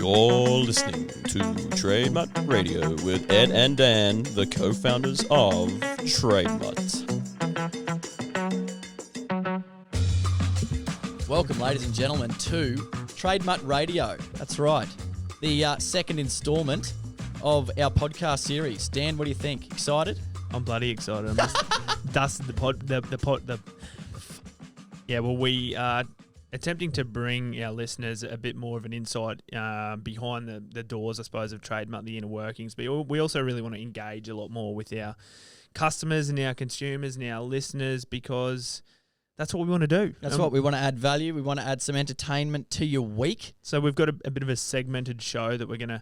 You're listening to Trademutt Radio with Ed and Dan, the co-founders of Trademutt. Welcome, ladies and gentlemen, to Trademutt Radio. That's right, the second instalment of our podcast series. Dan, what do you think? Excited? I'm bloody excited. I'm just dusted the pod. Yeah, well, we are attempting to bring our listeners a bit more of an insight behind the doors, I suppose, of Trademutt, the inner workings. But we also really want to engage a lot more with our customers and our consumers and our listeners, because that's what we want to do. That's what we want to add value. We want to add some entertainment to your week. So we've got a bit of a segmented show that we're going to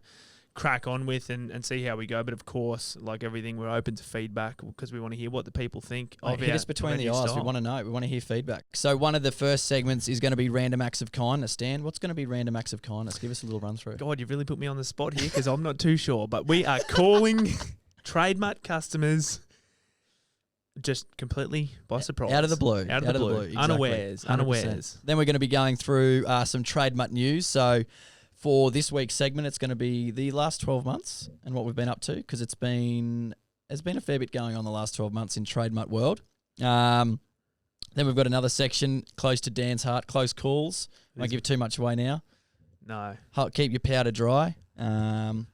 crack on with and see how we go. But of course, like everything, we're open to feedback because we want to hear what the people think of hit us between the eyes. We want to know. We want to hear feedback. So one of the first segments is going to be random acts of kindness. Dan, what's going to be random acts of kindness? Give us a little run through. God, you've really put me on the spot here because I'm not too sure. But we are calling Trademutt customers just completely by surprise. Out of the blue. Out of the blue. Exactly. Unawares. Then we're going to be going through some Trademutt news. So for this week's segment, it's going to be the last 12 months and what we've been up to, because there's been a fair bit going on the last 12 months in Trademutt world. Then we've got another section close to Dan's heart, close calls. Won't give too much away now. No. Keep your powder dry. And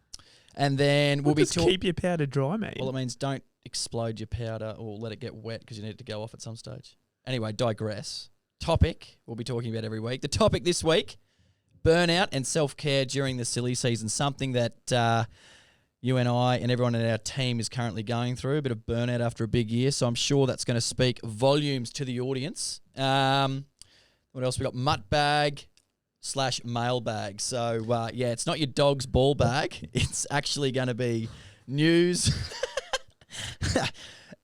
then we'll be keep your powder dry, mate. Well, it means don't explode your powder or let it get wet because you need it to go off at some stage. Anyway, digress. Topic we'll be talking about every week. The topic this week: burnout and self-care during the silly season, something that you and I and everyone in our team is currently going through, a bit of burnout after a big year. So I'm sure that's going to speak volumes to the audience. What else we got? Mutt bag / mailbag. So, it's not your dog's ball bag. It's actually going to be news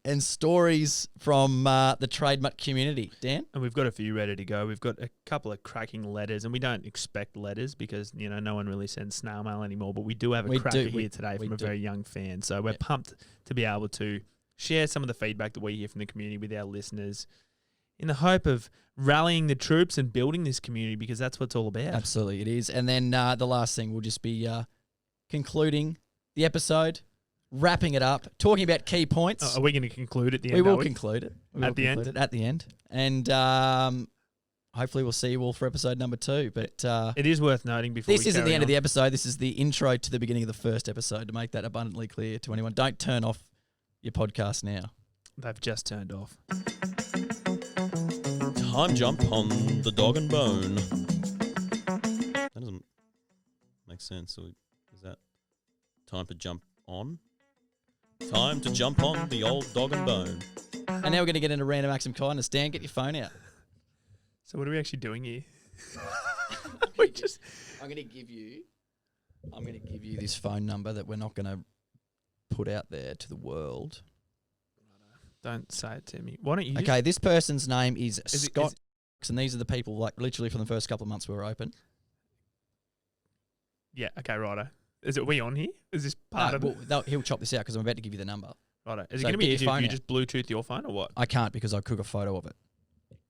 and stories from the Trademutt community. Dan? And we've got a few ready to go. We've got a couple of cracking letters, and we don't expect letters because, no one really sends snail mail anymore, but we do have a cracker here today from a very young fan. So we're pumped to be able to share some of the feedback that we hear from the community with our listeners in the hope of rallying the troops and building this community, because that's what it's all about. Absolutely, it is. And then the last thing will just be concluding the episode, wrapping it up, talking about key points. Are we going to conclude at the end? We will conclude it. At the end? And hopefully we'll see you all for episode number 2. But it is worth noting before this isn't the end of the episode. This is the intro to the beginning of the first episode, to make that abundantly clear to anyone. Don't turn off your podcast now. They've just turned off. Time jump on the dog and bone. That doesn't make sense. So is that time to jump on? Time to jump on the old dog and bone. And now we're going to get into random acts of kindness. Dan, get your phone out. So what are we actually doing here? I'm going to give you this phone number that we're not going to put out there to the world. Don't say it to me. Why don't you? Okay, this person's name is Scott, and these are the people, like, literally from the first couple of months we were open. Yeah. Okay. Righto. Is we on here? Is this part of it? He'll chop this out because I'm about to give you the number. Righto. Is it going to be easier if you just Bluetooth your phone or what? I can't, because I cook a photo of it.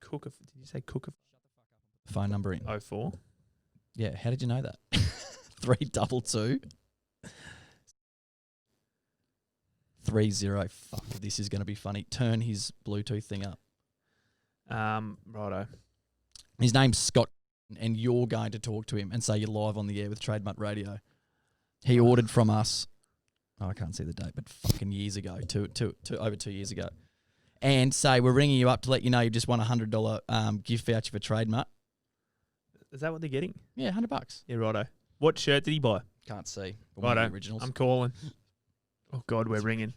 Did you say cook a phone number in? 04? Yeah. How did you know that? 322 30. Fuck, this is going to be funny. Turn his Bluetooth thing up. Righto. His name's Scott, and you're going to talk to him and say you're live on the air with Trademutt Radio. He ordered from us, I can't see the date, but fucking years ago, over 2 years ago. And say, we're ringing you up to let you know you just won a $100 gift voucher for Trademutt. Is that what they're getting? Yeah, $100. Yeah, righto. What shirt did he buy? Can't see. Righto. Originals. I'm calling. Oh, God, we're ringing.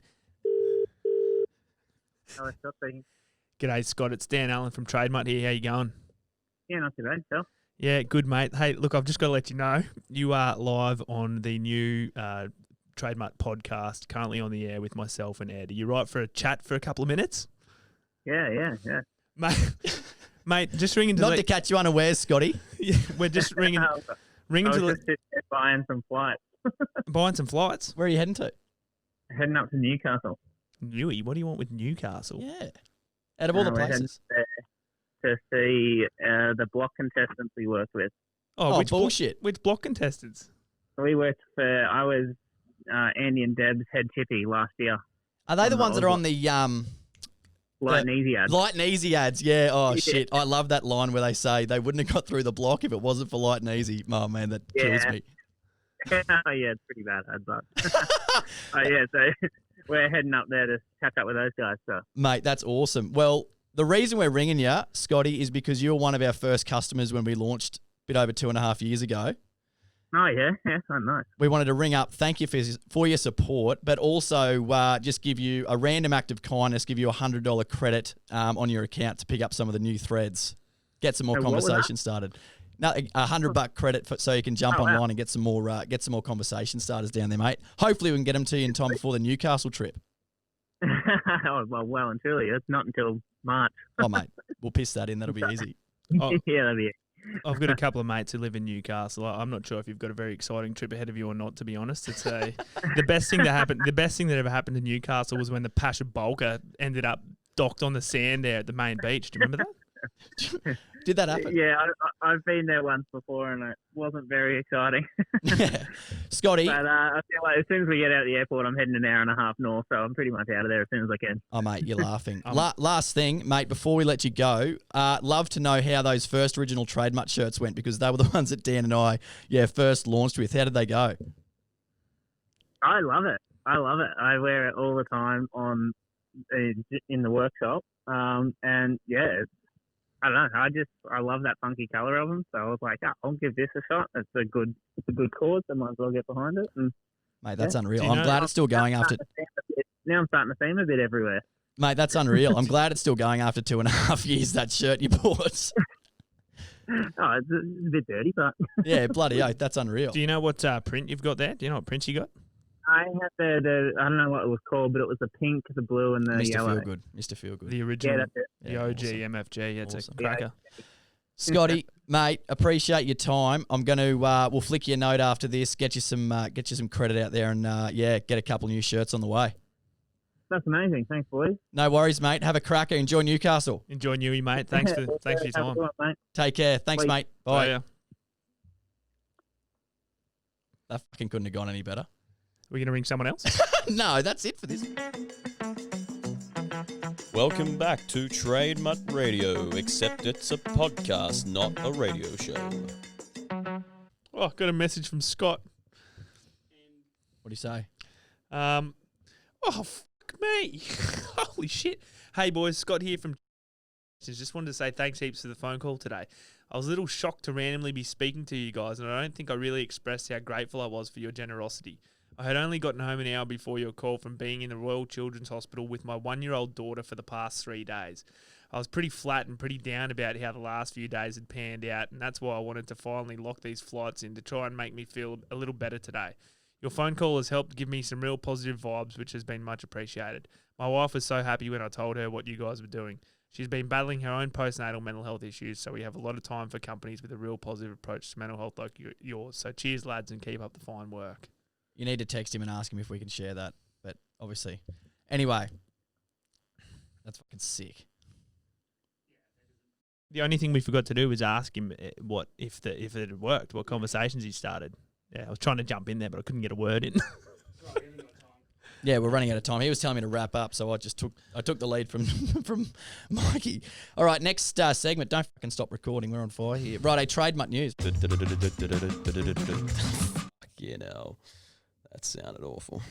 Hello, Scott speaking. G'day, Scott. It's Dan Allen from Trademutt here. How you going? Yeah, not too bad. Yourself? Yeah, good, mate. Hey, look, I've just got to let you know, you are live on the new Trademutt podcast, currently on the air with myself and Ed. Are you right for a chat for a couple of minutes? Yeah. Mate, just ringing to... Not to catch you unawares, Scotty. Yeah, we're just ringing I was just buying some flights. Buying some flights? Where are you heading to? Heading up to Newcastle. Newey, what do you want with Newcastle? Yeah. Out of all the places. To see the block contestants we work with. Oh, which bullshit. Which block contestants? I was Andy and Deb's head chippy last year. Are they the ones that are on the Light and easy ads. Light and easy ads? Yeah. Oh shit! I love that line where they say they wouldn't have got through the block if it wasn't for light and easy. Oh man, that kills me. Oh yeah, it's pretty bad ad, but so we're heading up there to catch up with those guys. So mate, that's awesome. Well, the reason we're ringing you, Scotty, is because you were one of our first customers when we launched a bit over 2.5 years ago. Oh yeah, oh nice. We wanted to ring up, thank you for your support, but also just give you a random act of kindness, give you a $100 credit on your account to pick up some of the new threads, get some more conversation started. No, $100 credit so you can jump online and get some more conversation starters down there, mate. Hopefully we can get them to you in time before the Newcastle trip. well and truly, it's not until March. Oh mate, we'll piss that in. That'll be easy. Oh. Yeah, that'll be it. I've got a couple of mates who live in Newcastle. I'm not sure if you've got a very exciting trip ahead of you or not, to be honest. It's the best thing that happened. The best thing that ever happened to Newcastle was when the Pasha Bulker ended up docked on the sand there at the main beach. Do you remember that? Did that happen? Yeah, I've been there once before, and it wasn't very exciting. Yeah. Scotty. But I feel like as soon as we get out of the airport, I'm heading an hour and a half north, so I'm pretty much out of there as soon as I can. Oh, mate, you're laughing. Last thing, mate, before we let you go, love to know how those first original Trademutt shirts went, because they were the ones that Dan and I first launched with. How did they go? I love it. I wear it all the time in the workshop. And yeah, I don't know. I love that funky colour of them. So I was like, I'll give this a shot. It's a good cause. I might as well get behind it. And, mate, that's unreal. I'm glad it's still going after. Now I'm starting to see them a bit everywhere. Mate, that's unreal. I'm glad it's still going after 2.5 years. That shirt you bought. Oh, it's a bit dirty, but yeah, bloody oath. That's unreal. Do you know what print you've got there? Do you know what print you got? I had the I don't know what it was called, but it was the pink, the blue, and the yellow. Mr. Feelgood. The original. Yeah, that's it. The OG MFG. It's awesome. a cracker. Scotty, mate, appreciate your time. I'm going to we'll flick you a note after this, get you some credit out there, and get a couple new shirts on the way. That's amazing. Thanks, boys. No worries, mate. Have a cracker. Enjoy Newcastle. Enjoy Newey, mate. Thanks for your time. Mate. Take care. Thanks, mate. Bye. Yeah. That fucking couldn't have gone any better. We're going to ring someone else? No, that's it for this. Welcome back to Trademutt Radio, except it's a podcast, not a radio show. Oh, got a message from Scott. What do you say? Oh, fuck me. Holy shit. Hey, boys, Scott here from... Just wanted to say thanks heaps for the phone call today. I was a little shocked to randomly be speaking to you guys, and I don't think I really expressed how grateful I was for your generosity. I had only gotten home an hour before your call from being in the Royal Children's Hospital with my 1-year-old daughter for the past 3 days. I was pretty flat and pretty down about how the last few days had panned out, and that's why I wanted to finally lock these flights in to try and make me feel a little better today. Your phone call has helped give me some real positive vibes, which has been much appreciated. My wife was so happy when I told her what you guys were doing. She's been battling her own postnatal mental health issues, so we have a lot of time for companies with a real positive approach to mental health like yours. So cheers, lads, and keep up the fine work. You need to text him and ask him if we can share that, but obviously. Anyway, that's fucking sick. The only thing we forgot to do was ask him what if it had worked, what conversations he started. Yeah, I was trying to jump in there, but I couldn't get a word in. Yeah, we're running out of time. He was telling me to wrap up, so I took the lead from Mikey. All right, next segment. Don't fucking stop recording. We're on fire here. Right, Trademutt news. Fuck yeah, no. That sounded awful.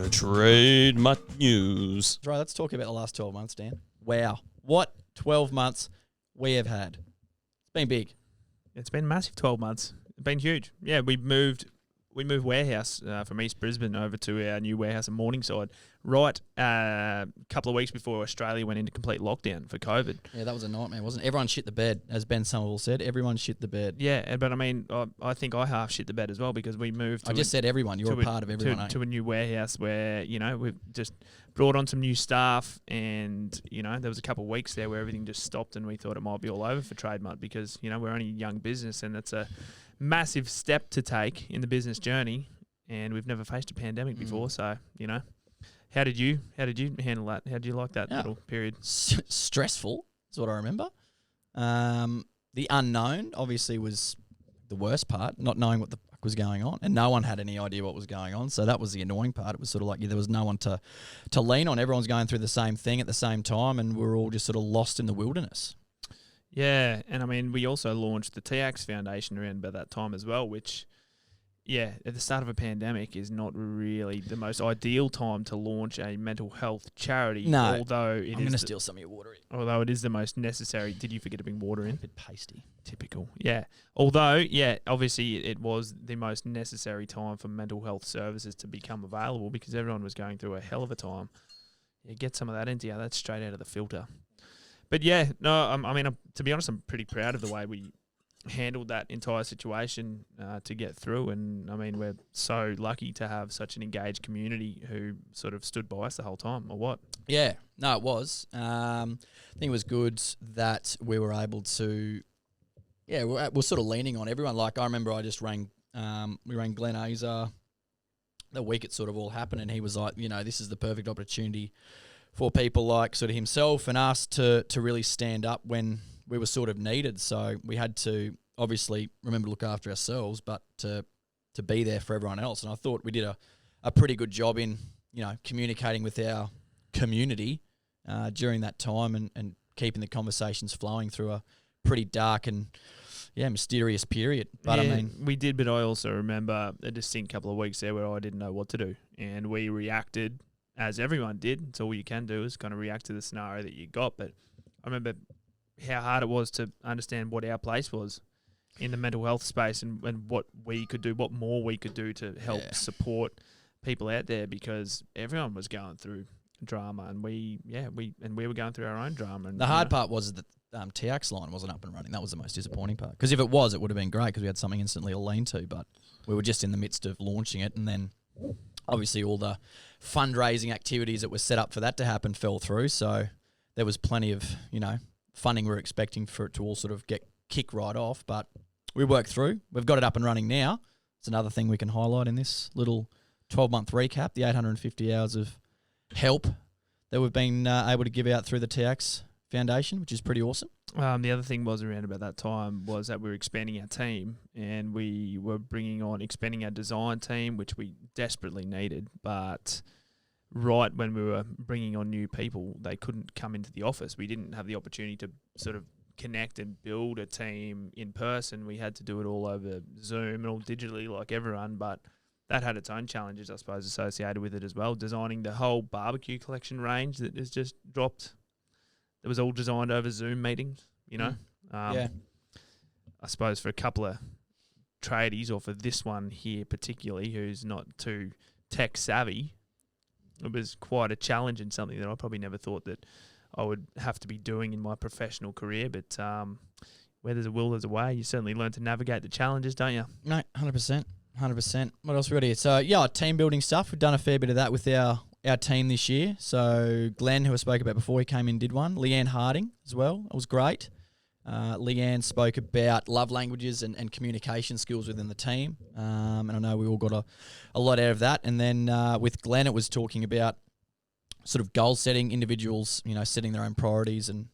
Trademutt news. Right, let's talk about the last 12 months, Dan. Wow. What 12 months we have had. It's been big. It's been massive 12 months. It's been huge. Yeah, we moved warehouse from East Brisbane over to our new warehouse in Morningside right a couple of weeks before Australia went into complete lockdown for COVID. Yeah, that was a nightmare, wasn't it? Everyone shit the bed, as Ben Somerville said. Everyone shit the bed. Yeah, but I mean, I think I half shit the bed as well because we moved. I just said everyone. You're a part of everyone. To a new warehouse where, we've just brought on some new staff and, there was a couple of weeks there where everything just stopped and we thought it might be all over for Trademutt because, we're only a young business and it's a massive step to take in the business journey and we've never faced a pandemic before. So, how did you handle that? How did you like that little period? Stressful is what I remember. The unknown obviously was the worst part, not knowing what the fuck was going on, and no one had any idea what was going on. So that was the annoying part. It was sort of like there was no one to lean on. Everyone's going through the same thing at the same time, and we're all just sort of lost in the wilderness. Yeah, and I mean, we also launched the TX Foundation around about that time as well, which, yeah, at the start of a pandemic is not really the most ideal time to launch a mental health charity. No, although I'm going to steal some of your water. Although it is the most necessary. Did you forget to bring water in? A bit pasty. Typical. Yeah. Although, yeah, obviously it was the most necessary time for mental health services to become available because everyone was going through a hell of a time. Yeah, get some of that into you. That's straight out of the filter. But yeah, no, I mean, to be honest, I'm pretty proud of the way we handled that entire situation to get through. And I mean, we're so lucky to have such an engaged community who sort of stood by us the whole time, or what? Yeah, no, it was. I think it was good that we were able to, yeah, we're sort of leaning on everyone. Like I remember I just rang, we rang Glenn Azar the week it sort of all happened, and he was like, you know, this is the perfect opportunity for people like sort of himself and us to really stand up when we were sort of needed. So we had to obviously remember to look after ourselves, but to be there for everyone else. And I thought we did a pretty good job in, you know, communicating with our community during that time and keeping the conversations flowing through a pretty dark and, yeah, mysterious period. But yeah, I mean, we did, but I also remember a distinct couple of weeks there where I didn't know what to do. And we reacted as everyone did. It's all you can do is kind of react to the scenario that you got. But I remember how hard it was to understand what our place was in the mental health space and what we could do, what more we could do to help support people out there, because everyone was going through drama and we were going through our own drama. And the hard part was that TX line wasn't up and running. That was the most disappointing part. Because if it was, it would have been great because we had something instantly to lean to. But we were just in the midst of launching it, and then obviously all the fundraising activities that were set up for that to happen fell through. So there was plenty of, you know, funding we were expecting for it to all sort of kick right off. But we worked through. We've got it up and running now. It's another thing we can highlight in this little 12-month recap, the 850 hours of help that we've been able to give out through the TX Foundation, which is pretty awesome. The other thing was around about that time was that we were expanding our team, and we were expanding our design team, which we desperately needed. But right when we were bringing on new people, they couldn't come into the office. We didn't have the opportunity to sort of connect and build a team in person. We had to do it all over Zoom and all digitally like everyone, but that had its own challenges, I suppose, associated with it as well. Designing the whole barbecue collection range that has just dropped. It was all designed over Zoom meetings, you know. Yeah. I suppose for a couple of tradies, or for this one here particularly, who's not too tech savvy, it was quite a challenge and something that I probably never thought that I would have to be doing in my professional career. But where there's a will, there's a way. You certainly learn to navigate the challenges, don't you? No, 100%. 100%. What else we got here? So, yeah, team building stuff. We've done a fair bit of that with our team this year. So, Glenn, who I spoke about before, he came in, did one. Leanne Harding as well. It was great. Leanne spoke about love languages and communication skills within the team. And I know we all got a lot out of that. And then with Glenn, it was talking about sort of goal setting, individuals, you know, setting their own priorities and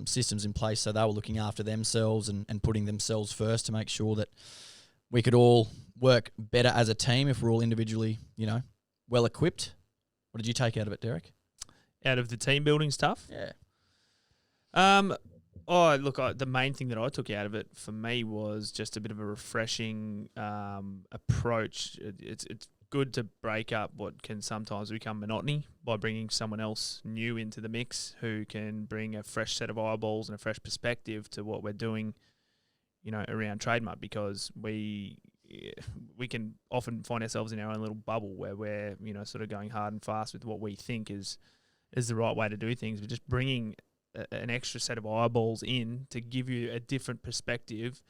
systems in place so they were looking after themselves and putting themselves first to make sure that we could all work better as a team if we're all individually, you know, well equipped. What did you take out of it, Derek? Out of the team building stuff? Yeah. The main thing that I took out of it for me was just a bit of a refreshing approach. It's good to break up what can sometimes become monotony by bringing someone else new into the mix who can bring a fresh set of eyeballs and a fresh perspective to what we're doing, you know, around Trademutt, because we can often find ourselves in our own little bubble where we're, you know, sort of going hard and fast with what we think is the right way to do things. But just bringing an extra set of eyeballs in to give you a different perspective,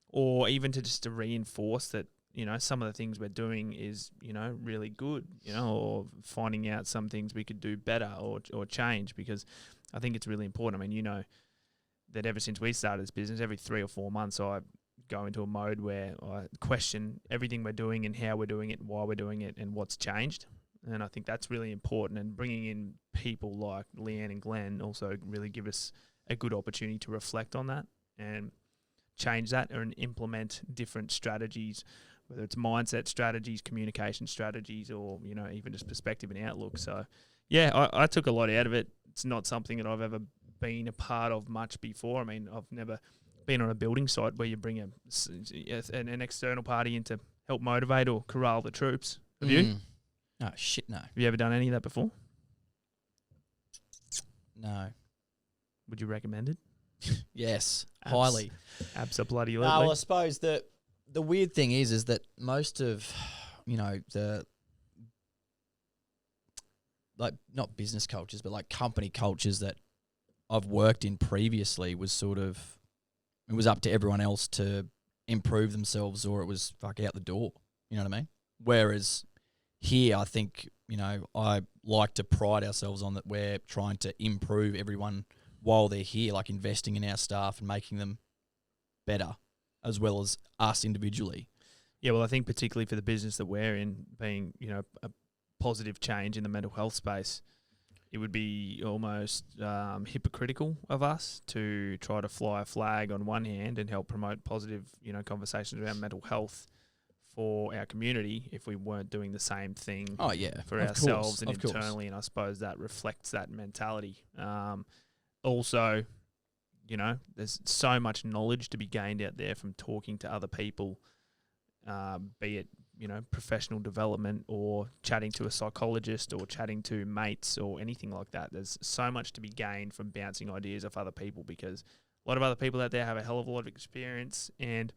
or even to reinforce that, you know, some of the things we're doing is, you know, really good, you know, or finding out some things we could do better or change, because I think it's really important. I mean, you know, that ever since we started this business, every 3 or 4 months I go into a mode where I question everything we're doing and how we're doing it, why we're doing it, and what's changed. And I think that's really important. And bringing in people like Leanne and Glenn also really give us a good opportunity to reflect on that and change that and implement different strategies, whether it's mindset strategies, communication strategies, or, you know, even just perspective and outlook. So, yeah, I took a lot out of it. It's not something that I've ever been a part of much before. I mean, I've never been on a building site where you bring an external party in to help motivate or corral the troops. Have you? Oh, shit, no. Have you ever done any of that before? No. Would you recommend it? Yes, highly. Absolutely. Well, I suppose the weird thing is that most of, you know, the, like, not business cultures, but like company cultures that I've worked in previously was sort of, it was up to everyone else to improve themselves, or it was fuck out the door. You know what I mean? Whereas here, I think, you know, I like to pride ourselves on that we're trying to improve everyone while they're here, like investing in our staff and making them better, as well as us individually. Yeah, well, I think particularly for the business that we're in, being, you know, a positive change in the mental health space, it would be almost hypocritical of us to try to fly a flag on one hand and help promote positive, you know, conversations around mental health for our community if we weren't doing the same thing for ourselves and internally. And I suppose that reflects that mentality. Also, you know, there's so much knowledge to be gained out there from talking to other people, be it, you know, professional development or chatting to a psychologist or chatting to mates or anything like that. There's so much to be gained from bouncing ideas off other people, because a lot of other people out there have a hell of a lot of experience, and,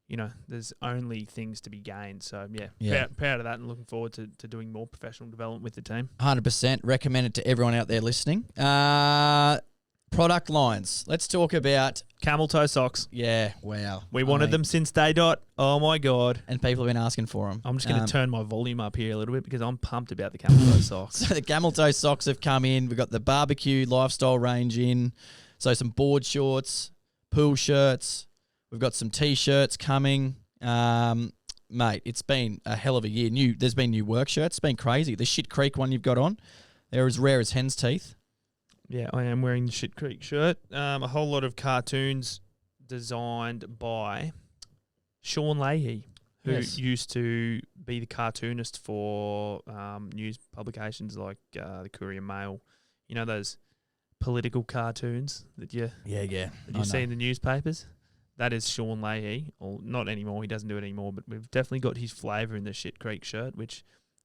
you know, there's only things to be gained. So, proud of that and looking forward to doing more professional development with the team. 100%. Recommend it to everyone out there listening. Product lines. Let's talk about Camel Toe Socks. Yeah, wow. We wanted them since day dot. Oh, my God. And people have been asking for them. I'm just going to turn my volume up here a little bit because I'm pumped about the Camel Toe Socks. So the Camel Toe Socks have come in. We've got the barbecue lifestyle range in. So some board shorts, pool shirts. We've got some T-shirts coming. Mate, it's been a hell of a year. There's been new work shirts. It's been crazy. The Shit Creek one you've got on, they're as rare as hen's teeth. Yeah, I am wearing the Shit Creek shirt. A whole lot of cartoons designed by Sean Leahy, who used to be the cartoonist for news publications like the Courier Mail. You know those political cartoons that you see in the newspapers? That is Sean Leahy. Or not anymore. He doesn't do it anymore. But we've definitely got his flavour in the Shit Creek shirt, which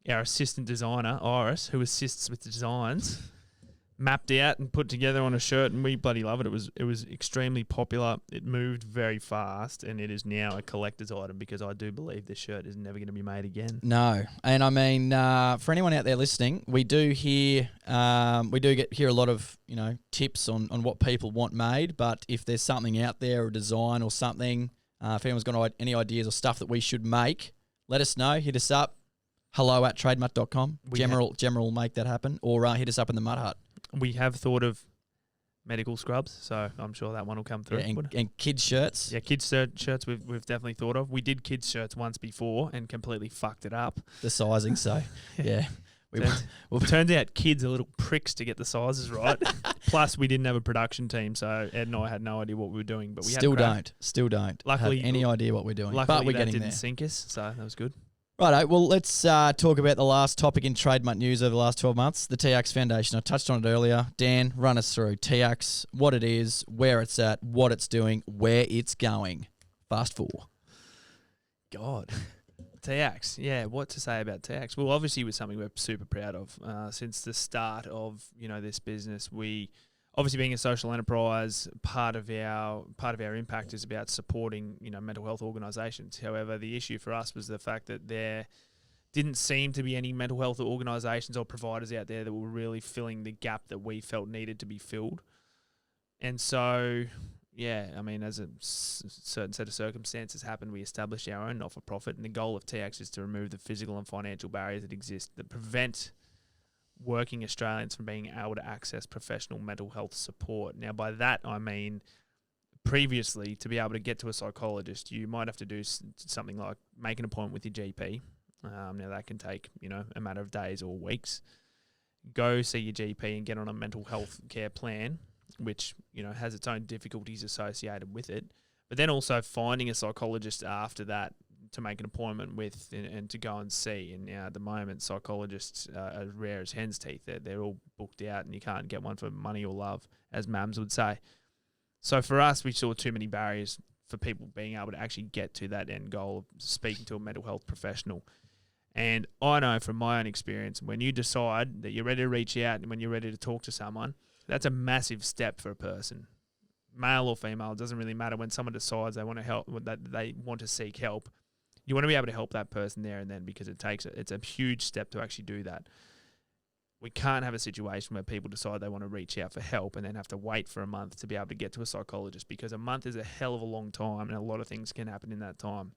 our assistant designer, Iris, who assists with the designs, mapped out and put together on a shirt, and we bloody love it. It was extremely popular. It moved very fast, and it is now a collector's item because I do believe this shirt is never going to be made again. No, and I mean, for anyone out there listening, we do hear a lot of, you know, tips on what people want made. But if there's something out there, or design or something, if anyone's got any ideas or stuff that we should make, let us know. Hit us up. hello@trademutt.com. General will make that happen, or hit us up in the Mud Hut. We have thought of medical scrubs, so I'm sure that one will come through. Yeah, and kids' shirts. Yeah, kids' shirts we've definitely thought of. We did kids' shirts once before and completely fucked it up. The sizing, so, yeah. Turns out kids are little pricks to get the sizes right. Plus, we didn't have a production team, so Ed and I had no idea what we were doing. But we still don't. Luckily, have any idea what we're doing. Luckily, but we're that getting didn't there. sink us, so that was good. Righto, well, let's talk about the last topic in Trademutt news over the last 12 months, the TAX Foundation. I touched on it earlier. Dan, run us through TAX, what it is, where it's at, what it's doing, where it's going. Fast forward. God. TAX, yeah, what to say about TAX? Well, obviously it was something we're super proud of. Since the start of, you know, this business, we obviously, being a social enterprise, part of our impact is about supporting, you know, mental health organisations. However, the issue for us was the fact that there didn't seem to be any mental health organisations or providers out there that were really filling the gap that we felt needed to be filled. And so, yeah, I mean, as a certain set of circumstances happened, we established our own not-for-profit, and the goal of TAX is to remove the physical and financial barriers that exist that prevent working Australians from being able to access professional mental health support. Now, by that, I mean, previously, to be able to get to a psychologist, you might have to do something like make an appointment with your GP. Now, that can take, you know, a matter of days or weeks. Go see your GP and get on a mental health care plan. which, has its own difficulties associated with it. But then also finding a psychologist after that to make an appointment with and to go and see. And now at the moment, psychologists are as rare as hen's teeth. They're all booked out and you can't get one for money or love, as Mams would say. So for us, we saw too many barriers for people being able to actually get to that end goal of speaking to a mental health professional. And I know from my own experience, when you decide that you're ready to reach out and when you're ready to talk to someone, that's a massive step for a person. Male or female, it doesn't really matter. When someone decides they want to help, that they want to seek help, you want to be able to help that person there and then, because it's a huge step to actually do that. We can't have a situation where people decide they want to reach out for help and then have to wait for a month to be able to get to a psychologist, because a month is a hell of a long time and a lot of things can happen in that time.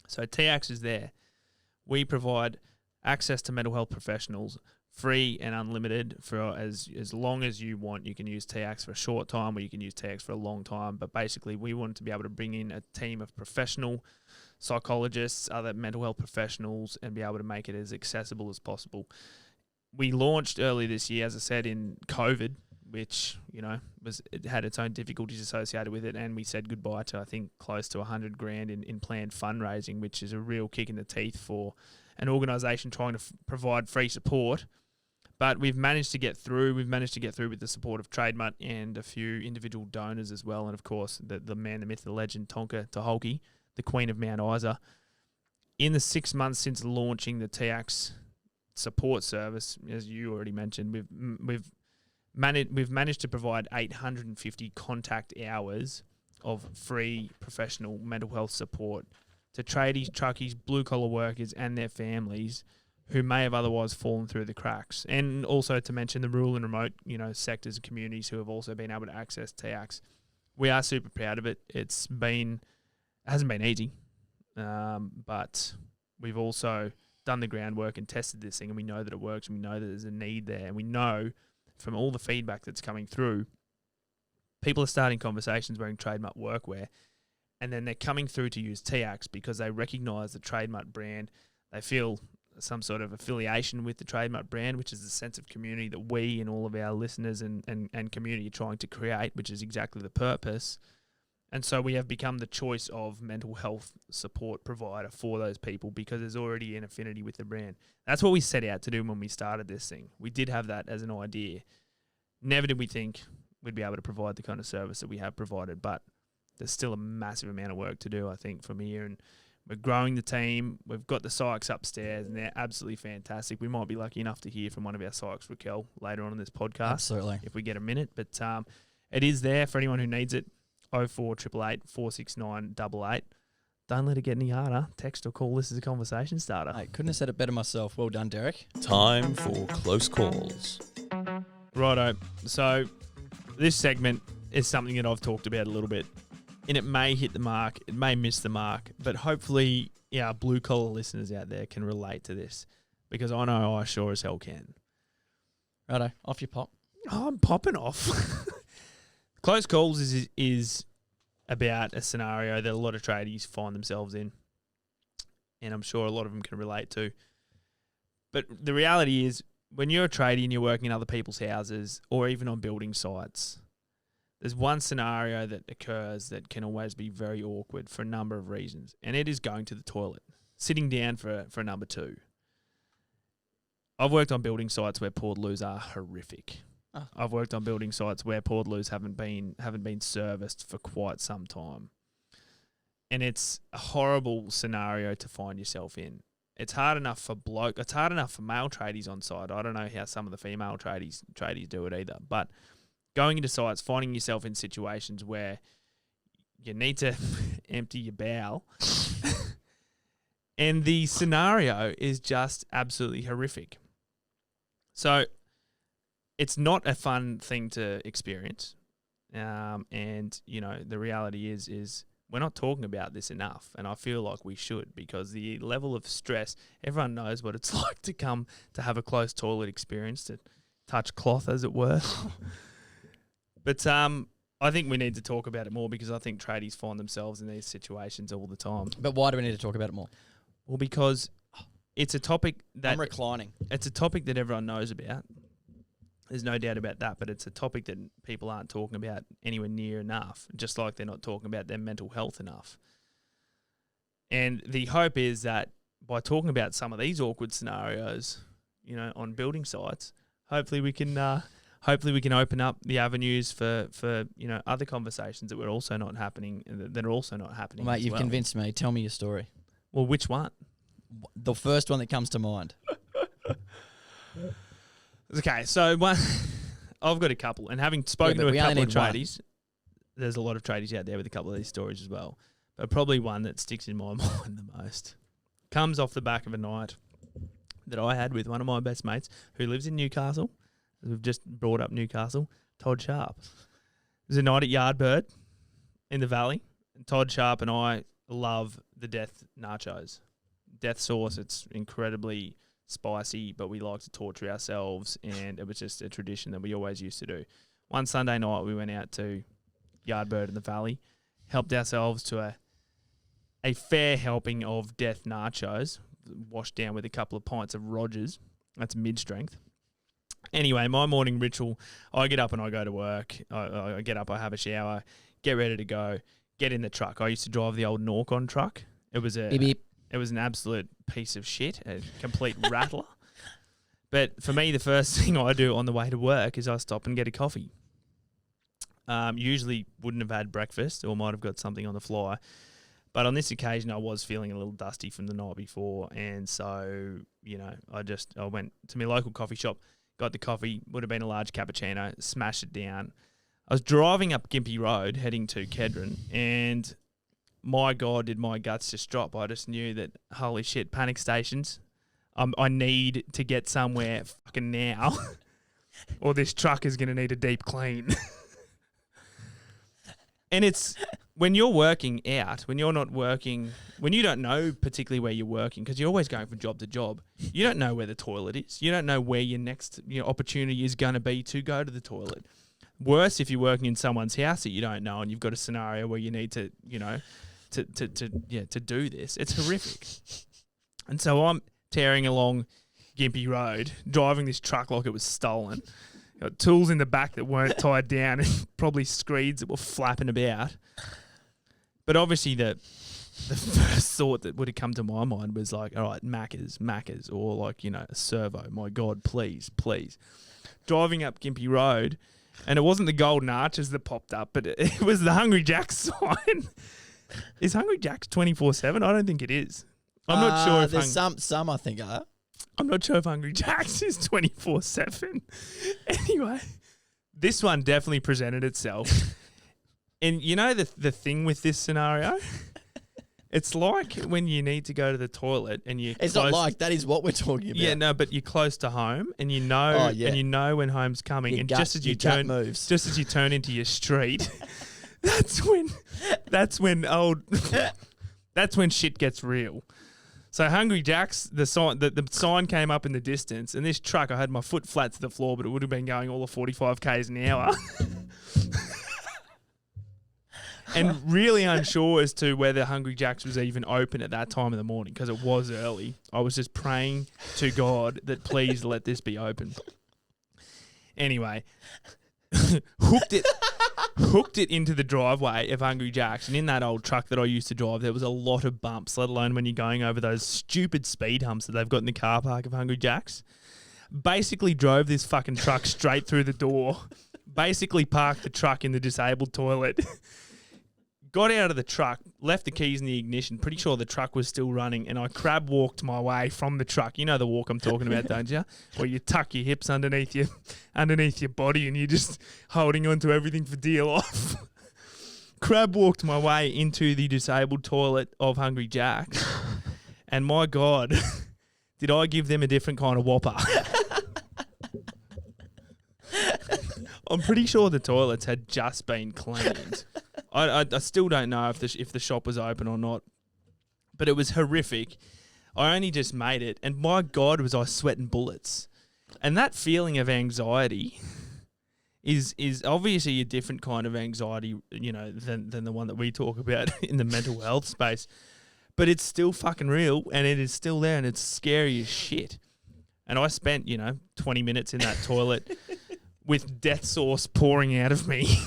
So TAX is there. We provide access to mental health professionals, free and unlimited, for as long as you want. You can use TAX for a short time or you can use TAX for a long time. But basically, we want to be able to bring in a team of professional psychologists, other mental health professionals, and be able to make it as accessible as possible. We launched early this year, as I said, in COVID, which, it had its own difficulties associated with it. And we said goodbye to, I think, close to $100,000 in planned fundraising, which is a real kick in the teeth for an organisation trying to provide free support. But we've managed to get through. We've managed to get through with the support of Trademutt and a few individual donors as well. And, of course, the man, the myth, the legend, Tonka Taholke, the Queen of Mount Isa. In the 6 months since launching the TAX support service, as you already mentioned, we've managed to provide 850 contact hours of free professional mental health support to tradies, truckies, blue-collar workers and their families who may have otherwise fallen through the cracks. And also to mention the rural and remote, sectors and communities who have also been able to access TAX. We are super proud of it. It hasn't been easy, but we've also done the groundwork and tested this thing, and we know that it works, and we know that there's a need there, and we know from all the feedback that's coming through, people are starting conversations wearing Trademutt workwear, and then they're coming through to use TAX because they recognise the Trademutt brand. They feel some sort of affiliation with the Trademutt brand, which is the sense of community that we and all of our listeners and community are trying to create, which is exactly the purpose. And so we have become the choice of mental health support provider for those people because there's already an affinity with the brand. That's what we set out to do when we started this thing. We did have that as an idea. Never did we think we'd be able to provide the kind of service that we have provided, but there's still a massive amount of work to do, I think, from here. And we're growing the team. We've got the psychs upstairs, and they're absolutely fantastic. We might be lucky enough to hear from one of our psychs, Raquel, later on in this podcast. Absolutely. If we get a minute. But it is there for anyone who needs it. 0488 469 88. Don't let it get any harder. Text or call. This is a conversation starter. I couldn't have said it better myself. Well done, Derek. Time for close calls. Righto. So this segment is something that I've talked about a little bit. And it may hit the mark. It may miss the mark. But hopefully our blue-collar listeners out there can relate to this. Because I know I sure as hell can. Righto. Off you pop. Oh, I'm popping off. Close calls is about a scenario that a lot of tradies find themselves in, and I'm sure a lot of them can relate to. But the reality is, when you're a tradie and you're working in other people's houses or even on building sites, there's one scenario that occurs that can always be very awkward for a number of reasons, and it is going to the toilet, sitting down for number two. I've worked on building sites where Portaloos are horrific. Oh. I've worked on building sites where Portaloos haven't been serviced for quite some time. And it's a horrible scenario to find yourself in. It's hard enough for it's hard enough for male tradies on site. I don't know how some of the female tradies do it either. But going into sites, finding yourself in situations where you need to empty your bowel and the scenario is just absolutely horrific. So it's not a fun thing to experience. And, the reality is we're not talking about this enough. And I feel like we should, because the level of stress, everyone knows what it's like to have a close toilet experience, to touch cloth, as it were. But I think we need to talk about it more because I think tradies find themselves in these situations all the time. But why do we need to talk about it more? Well, because it's a topic that... I'm reclining. It's a topic that everyone knows about. There's no doubt about that, but it's a topic that people aren't talking about anywhere near enough, just like they're not talking about their mental health enough. And the hope is that by talking about some of these awkward scenarios, you know, on building sites, hopefully we can open up the avenues for you know, other conversations that are also not happening. Mate, as you've well. convinced me. Tell me your story. Well, which one? The first one that comes to mind. Okay, so one, I've got a couple, and having spoken but to a we only couple of need one. tradies, there's a lot of tradies out there with a couple of these stories as well. But probably one that sticks in my mind the most comes off the back of a night that I had with one of my best mates who lives in Newcastle. We've just brought up Newcastle, Todd Sharp. It was a night at Yardbird in the Valley. And Todd Sharp and I love the Death nachos. Death sauce, it's incredibly spicy, but we like to torture ourselves, and it was just a tradition that we always used to do. One Sunday night, we went out to Yardbird in the Valley, helped ourselves to a fair helping of Death nachos, washed down with a couple of pints of Rogers. That's mid-strength. Anyway, my morning ritual, I get up and I go to work. I get up, I have a shower, get ready to go, get in the truck. I used to drive the old Norcon truck. It was Beep, beep. It was an absolute piece of shit, a complete rattler. But for me, the first thing I do on the way to work is I stop and get a coffee. Usually wouldn't have had breakfast or might have got something on the fly. But on this occasion, I was feeling a little dusty from the night before. And so, you know, I went to my local coffee shop, got the coffee, would have been a large cappuccino, smashed it down. I was driving up Gympie Road heading to Kedron, and my God, did my guts just drop. I just knew that, holy shit, panic stations. I need to get somewhere fucking now, or this truck is going to need a deep clean. And it's when you're working out, when you're not working, when you don't know particularly where you're working, because you're always going from job to job, you don't know where the toilet is. You don't know where your next opportunity is going to be to go to the toilet. Worse if you're working in someone's house that you don't know and you've got a scenario where you need to, you know, to do this. It's horrific. And so I'm tearing along Gympie Road, driving this truck like it was stolen. Got tools in the back that weren't tied down and probably screeds that were flapping about. But obviously the first thought that would have come to my mind was like, all right, Macca's, or like, you know, a servo. My God, please. Driving up Gympie Road, and it wasn't the Golden Arches that popped up, but it was the Hungry Jack's sign. Is Hungry Jack's 24/7? I don't think it is. I'm not sure if there's some I think are. I'm not sure if Hungry Jack's is 24/7. Anyway, this one definitely presented itself. And you know the thing with this scenario? It's like when you need to go to the toilet and you. It's not like that is what we're talking about. Yeah, no, but you're close to home and you know, and you know when home's coming, and just as you turn into your street, that's when shit gets real. So Hungry Jack's, the sign came up in the distance, and this truck, I had my foot flat to the floor, but it would have been going all of 45 k's an hour. And really unsure as to whether Hungry Jack's was even open at that time of the morning, because it was early. I was just praying to God that please let this be open. Anyway, hooked it into the driveway of Hungry Jack's, and in that old truck that I used to drive, there was a lot of bumps, let alone when you're going over those stupid speed humps that they've got in the car park of Hungry Jack's. Basically drove this fucking truck straight through the door, basically parked the truck in the disabled toilet, got out of the truck, left the keys in the ignition, pretty sure the truck was still running, and I crab walked my way from the truck. You know the walk I'm talking about, don't you? Where you tuck your hips underneath your body and you're just holding onto everything for dear life. Crab walked my way into the disabled toilet of Hungry Jack's, and my God, did I give them a different kind of whopper. I'm pretty sure the toilets had just been cleaned. I still don't know if the shop was open or not, but it was horrific. I only just made it, and my God, was I sweating bullets. And that feeling of anxiety is obviously a different kind of anxiety, you know, than the one that we talk about in the mental health space. But it's still fucking real, and it is still there, and it's scary as shit. And I spent, 20 minutes in that toilet with death sauce pouring out of me.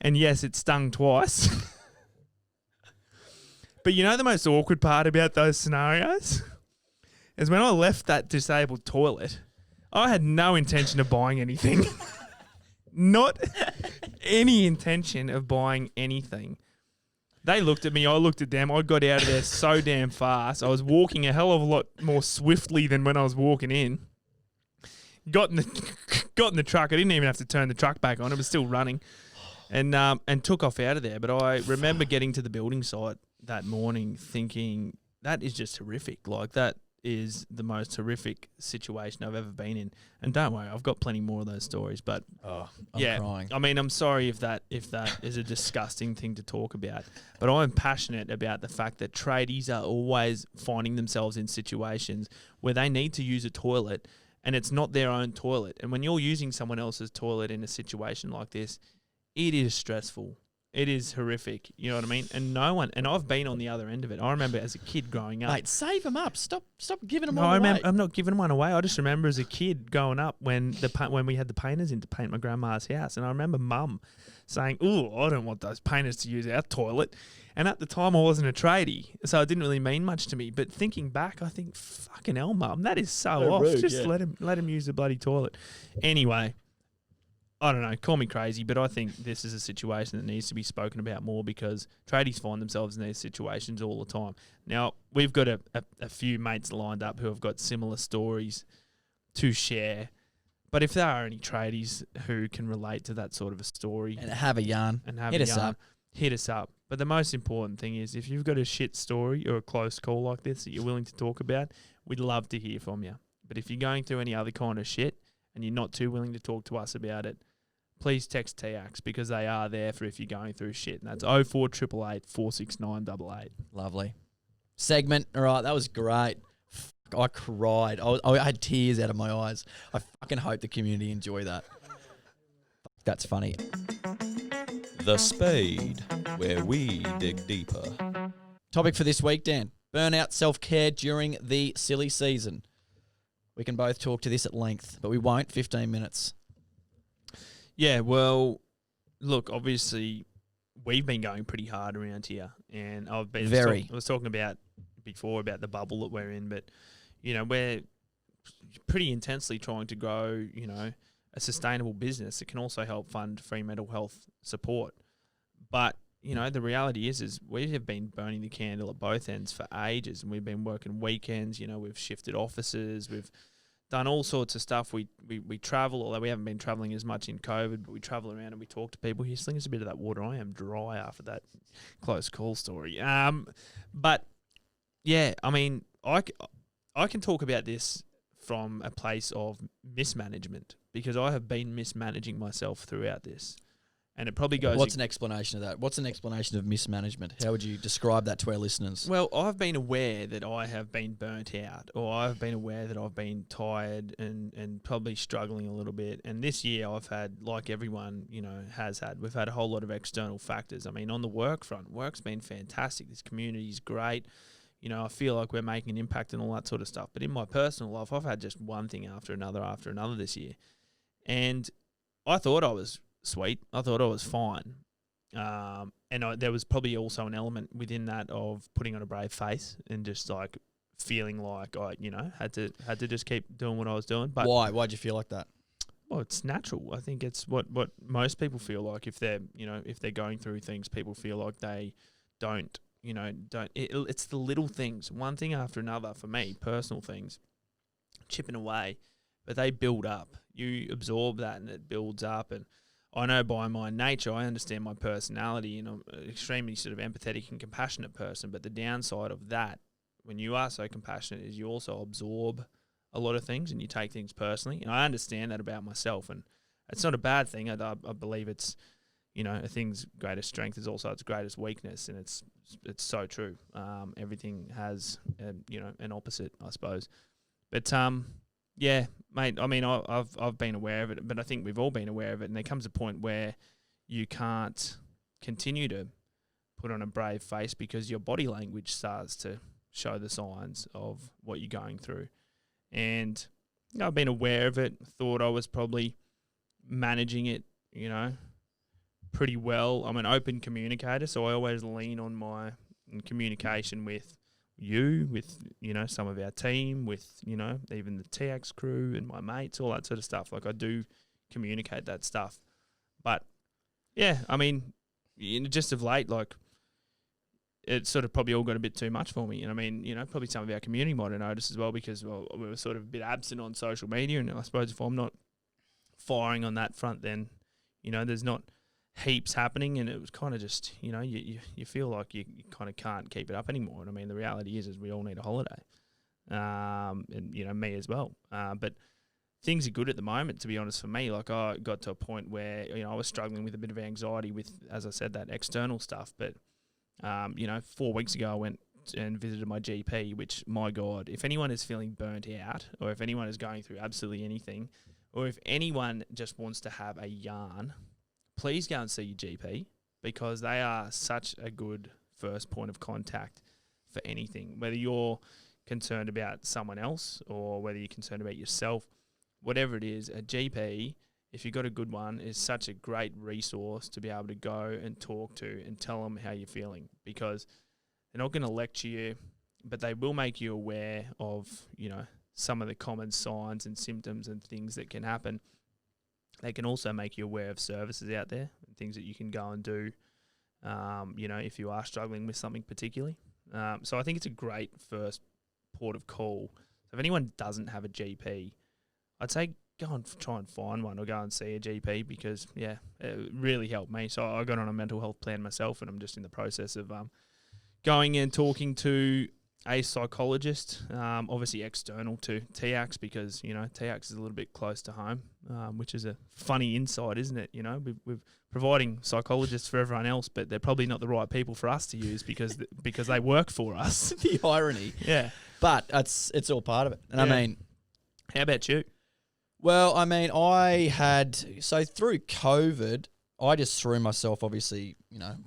And yes, it stung twice. But you know the most awkward part about those scenarios? Is when I left that disabled toilet, I had no intention of buying anything. Not any intention of buying anything. They looked at me, I looked at them, I got out of there so damn fast. I was walking a hell of a lot more swiftly than when I was walking in. Got in the truck. I didn't even have to turn the truck back on. It was still running. And took off out of there. But I remember getting to the building site that morning thinking, that is just horrific. Like, that is the most horrific situation I've ever been in. And don't worry, I've got plenty more of those stories. But I'm yeah, crying. I mean, I'm sorry if that is a disgusting thing to talk about. But I'm passionate about the fact that tradies are always finding themselves in situations where they need to use a toilet and it's not their own toilet. And when you're using someone else's toilet in a situation like this, it is stressful. It is horrific. You know what I mean? And I've been on the other end of it. I remember as a kid growing up. Mate, save them up. Stop giving them No, all I away. remember, I'm not giving one away. I just remember as a kid growing up when we had the painters in to paint my grandma's house. And I remember Mum saying, "Ooh, I don't want those painters to use our toilet." And at the time I wasn't a tradie, so it didn't really mean much to me. But thinking back, I think, fucking hell, Mum, that is so off. rude, Just yeah. let him use the bloody toilet. Anyway, I don't know, call me crazy, but I think this is a situation that needs to be spoken about more because tradies find themselves in these situations all the time. Now, we've got a few mates lined up who have got similar stories to share. But if there are any tradies who can relate to that sort of a story And have a yarn. and have Hit a us yarn, up. hit us up. But the most important thing is if you've got a shit story or a close call like this that you're willing to talk about, we'd love to hear from you. But if you're going through any other kind of shit and you're not too willing to talk to us about it, please text TX because they are there for if you're going through shit. And that's 04888 469 88. Lovely. Segment. All right, that was great. Fuck, I cried. I had tears out of my eyes. I fucking hope the community enjoy that. Fuck, that's funny. The Spade, where we dig deeper. Topic for this week, Dan. Burnout, self-care during the silly season. We can both talk to this at length, but we won't. 15 minutes. Yeah, well, look, obviously we've been going pretty hard around here, and I was talking about before about the bubble that we're in, but you know we're pretty intensely trying to grow, you know, a sustainable business that can also help fund free mental health support. But you know, the reality is we have been burning the candle at both ends for ages, and we've been working weekends. You know, we've shifted offices, we've done all sorts of stuff. We travel, although we haven't been traveling as much in COVID, but we travel around and we talk to people. Here, sling us a bit of that water. I am dry after that close call story. But yeah, I mean, I can talk about this from a place of mismanagement because I have been mismanaging myself throughout this. And it probably goes... What's an explanation of that? What's an explanation of mismanagement? How would you describe that to our listeners? Well, I've been aware that I have been burnt out, or I've been aware that I've been tired and probably struggling a little bit. And this year I've had, like everyone, you know, has had, we've had a whole lot of external factors. I mean, on the work front, work's been fantastic. This community's great. You know, I feel like we're making an impact and all that sort of stuff. But in my personal life, I've had just one thing after another this year. And I thought I was sweet. I thought I was fine. There was probably also an element within that of putting on a brave face and just like feeling like I, you know, had to just keep doing what I was doing. But Why? Why'd you feel like that? well, it's natural. I think it's what most people feel like if they're, you know, if they're going through things. People feel like they don't, you know, it's the little things, one thing after another. For me, personal things, chipping away, but they build up. You absorb that, and it builds up. And I know by my nature, I understand my personality, and I'm an extremely sort of empathetic and compassionate person. But the downside of that, when you are so compassionate, is you also absorb a lot of things and you take things personally. And I understand that about myself, and it's not a bad thing. I believe it's, you know, a thing's greatest strength is also its greatest weakness, and it's so true. Everything has, you know, an opposite, I suppose. But yeah, mate. I mean, I've been aware of it, but I think we've all been aware of it. And there comes a point where you can't continue to put on a brave face because your body language starts to show the signs of what you're going through. And you know, I've been aware of it. Thought I was probably managing it, pretty well. I'm an open communicator, so I always lean on my communication with you, with, some of our team, with, even the TX crew and my mates, all that sort of stuff. Like, I do communicate that stuff. But, yeah, I mean, just of late, like, it sort of probably all got a bit too much for me. And I mean, probably some of our community might have noticed as well, because, well, we were sort of a bit absent on social media. And I suppose if I'm not firing on that front, then, there's not heaps happening, and it was kind of just, you feel like you kind of can't keep it up anymore. And I mean, the reality is we all need a holiday, and me as well. But things are good at the moment, to be honest. For me, like, I got to a point where I was struggling with a bit of anxiety with, as I said, that external stuff. But 4 weeks ago, I went and visited my GP. Which, my God, if anyone is feeling burnt out, or if anyone is going through absolutely anything, or if anyone just wants to have a yarn, please go and see your GP, because they are such a good first point of contact for anything. Whether you're concerned about someone else or whether you're concerned about yourself, whatever it is, a GP, if you've got a good one, is such a great resource to be able to go and talk to and tell them how you're feeling, because they're not going to lecture you, but they will make you aware of, some of the common signs and symptoms and things that can happen. They can also make you aware of services out there and things that you can go and do, if you are struggling with something particularly. So I think it's a great first port of call. So if anyone doesn't have a GP, I'd say go and try and find one, or go and see a GP, because, it really helped me. So I got on a mental health plan myself, and I'm just in the process of going and talking to a psychologist, obviously external to TAX, because, TAX is a little bit close to home, which is a funny insight, isn't it? We're providing psychologists for everyone else, but they're probably not the right people for us to use, because they work for us. The irony. Yeah. But it's all part of it. And Yeah. I mean, how about you? well, I mean, so through COVID, I just threw myself, obviously,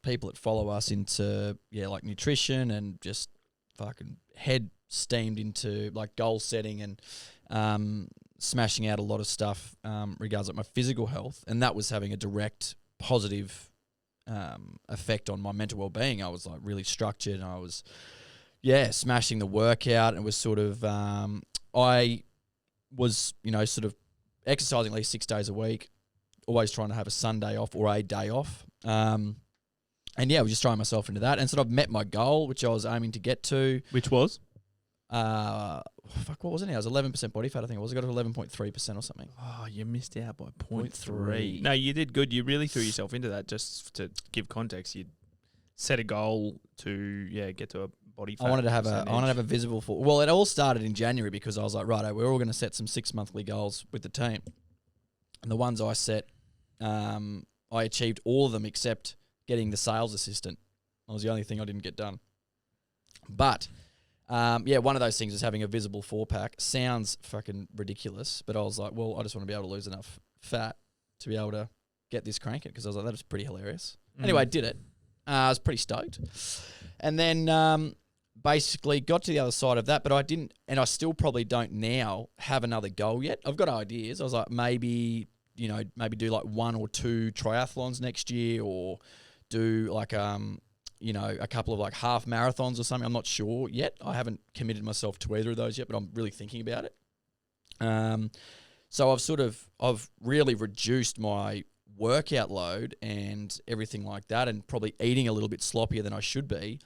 people that follow us into, like nutrition, and just fucking head steamed into like goal setting and smashing out a lot of stuff regards like my physical health, and that was having a direct positive effect on my mental well-being. I was like really structured, and I was smashing the workout, and it was sort of I was sort of exercising at least 6 days a week, always trying to have a Sunday off or a day off. And I was just throwing myself into that, and sort of met my goal, which I was aiming to get to. Which was? What was it now? It was 11% body fat, I think it was. I got to 11.3% or something. Oh, you missed out by 0.3. No, you did good. You really threw yourself into that. Just to give context, you set a goal to get to a body fat. I wanted to have a visible fall. Well, it all started in January, because I was like, right, we're all going to set some 6 monthly goals with the team, and the ones I set, I achieved all of them except getting the sales assistant. That was the only thing I didn't get done. But one of those things is having a visible 4-pack. Sounds fucking ridiculous, but I was like, well, I just want to be able to lose enough fat to be able to get this cranking, because I was like, that was pretty hilarious. Anyway, I did it. I was pretty stoked. And then basically got to the other side of that, but I didn't, and I still probably don't now have another goal yet. I've got ideas. I was like, maybe do like 1 or 2 triathlons next year, or do like a couple of like half marathons or something. I'm not sure yet. I haven't committed myself to either of those yet, but I'm really thinking about it. So I've really reduced my workout load and everything like that, and probably eating a little bit sloppier than I should be,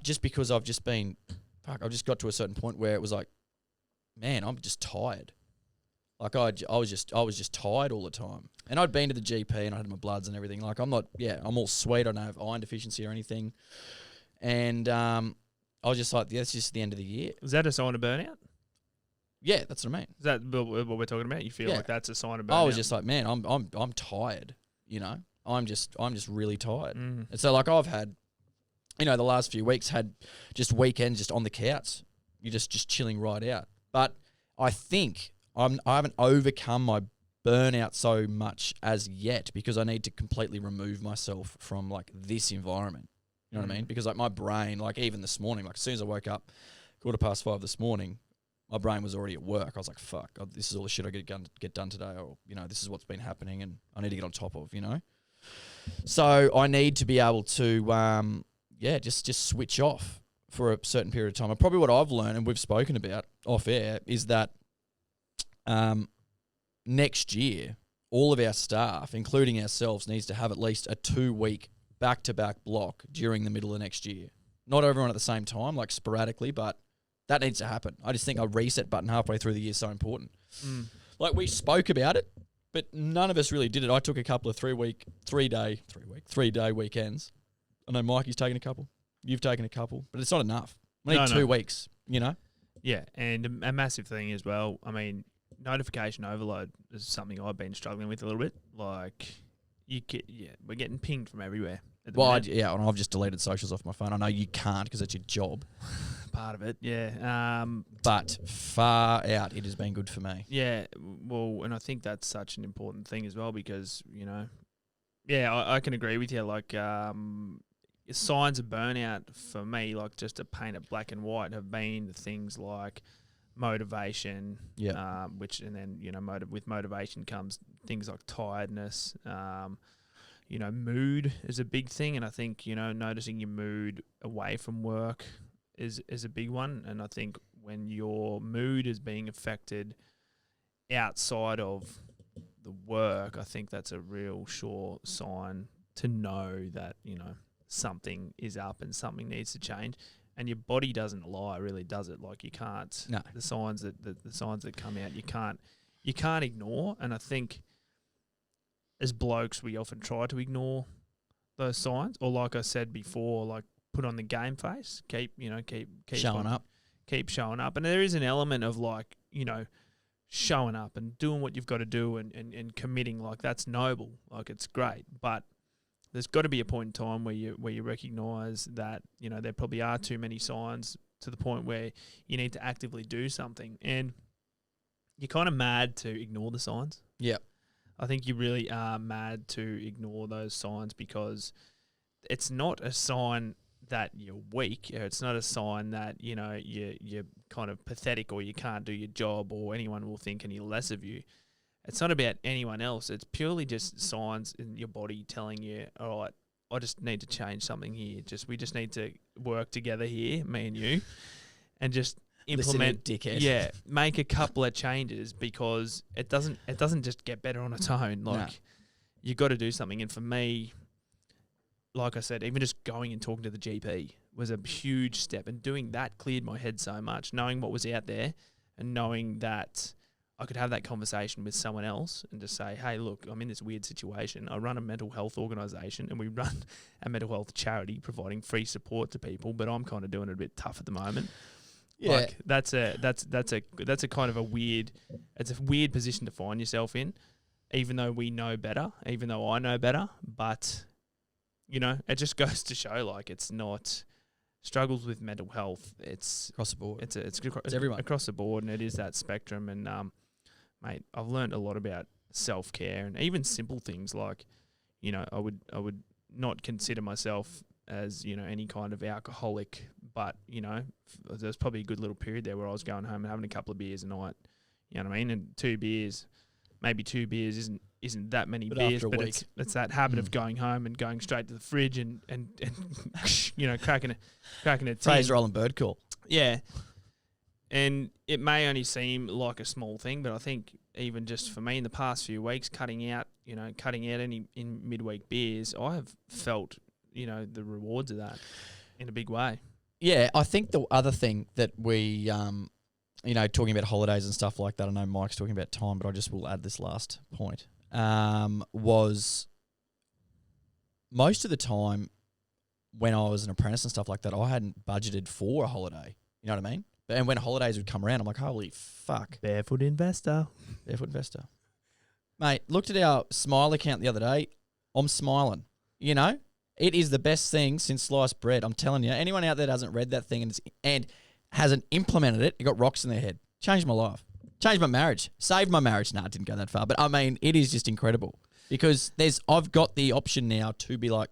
just because I've just got to a certain point where it was like, man, I'm just tired. Like I was just tired all the time. And I'd been to the GP and I had my bloods and everything. Like I'm all sweet. I don't have iron deficiency or anything. And I was just like, it's just the end of the year. Is that a sign of burnout? Yeah, that's what I mean. Is that what we're talking about? You feel like that's a sign of burnout? I was just like, man, I'm tired. I'm just really tired. And so like I've had, the last few weeks had just weekends just on the couch. You're just chilling right out. But I think I haven't overcome my burnout so much as yet, because I need to completely remove myself from like this environment. You know what I mean? Because like my brain, like even this morning, like as soon as I woke up, 5:15 this morning, my brain was already at work. I was like, fuck, this is all the shit I get done today, or, this is what's been happening and I need to get on top of, So I need to be able to, just switch off for a certain period of time. And probably what I've learned, and we've spoken about off air, is that next year, all of our staff, including ourselves, needs to have at least a 2-week back-to-back block during the middle of next year. Not everyone at the same time, like sporadically, but that needs to happen. I just think a reset button halfway through the year is so important. Like, we spoke about it, but none of us really did it. I took a couple of 3-day weekends. I know Mikey's taken a couple. You've taken a couple, but it's not enough. We need 2 weeks, Yeah, and a massive thing as well. I mean, notification overload is something I've been struggling with a little bit. Like, we're getting pinged from everywhere. And I've just deleted socials off my phone. I know you can't because it's your job. Part of it, yeah. But far out, it has been good for me. Yeah, well, and I think that's such an important thing as well because, I can agree with you. Like, signs of burnout for me, like just to paint it black and white, have been things like motivation, which, and then, with motivation comes things like tiredness, mood is a big thing. And I think, noticing your mood away from work is a big one. And I think when your mood is being affected outside of the work, I think that's a real sure sign to know that, something is up and something needs to change. And your body doesn't lie, really, does it? Like, you can't. No. The signs that come out, you can't ignore. And I think as blokes, we often try to ignore those signs, or like I said before, like put on the game face, keep showing up, keep showing up. And there is an element of like, showing up and doing what you've got to do and committing. Like, that's noble, like it's great, but there's got to be a point in time where you recognise that, there probably are too many signs to the point where you need to actively do something. And you're kind of mad to ignore the signs. Yeah. I think you really are mad to ignore those signs because it's not a sign that you're weak. It's not a sign that, you're kind of pathetic or you can't do your job or anyone will think any less of you. It's not about anyone else. It's purely just signs in your body telling you, all right, I just need to change something here. We just need to work together here, me and you, and just implement. Listen, dickhead. Yeah, make a couple of changes because it doesn't just get better on its own. Like, you got to do something. And for me, like I said, even just going and talking to the GP was a huge step, and doing that cleared my head so much. Knowing what was out there, and knowing that I could have that conversation with someone else and just say, hey, look, I'm in this weird situation. I run a mental health organisation and we run a mental health charity providing free support to people, but I'm kind of doing it a bit tough at the moment. Yeah. Like, that's a kind of a weird position to find yourself in, even though we know better, even though I know better. But, it just goes to show, like, it's not struggles with mental health. It's across the board. It's everyone across the board, and it is that spectrum. And mate, I've learned a lot about self-care and even simple things like, I would not consider myself as, any kind of alcoholic, but, there's probably a good little period there where I was going home and having a couple of beers a night, you know what I mean? And 2 beers isn't that many beers, but it's that habit of going home and going straight to the fridge and cracking a tin. Fraser Island bird call. Yeah. And it may only seem like a small thing, but I think even just for me in the past few weeks, cutting out any in midweek beers, I have felt, the rewards of that in a big way. Yeah, I think the other thing that we, talking about holidays and stuff like that, I know Mike's talking about time, but I just will add this last point, was most of the time when I was an apprentice and stuff like that, I hadn't budgeted for a holiday. You know what I mean? And when holidays would come around, I'm like, holy fuck. Barefoot investor. Mate, looked at our Smile account the other day. I'm smiling. It is the best thing since sliced bread. I'm telling you. Anyone out there that hasn't read that thing and hasn't implemented it, got rocks in their head. Changed my life. Changed my marriage. Saved my marriage. Nah, it didn't go that far. But, I mean, it is just incredible. Because I've got the option now to be like,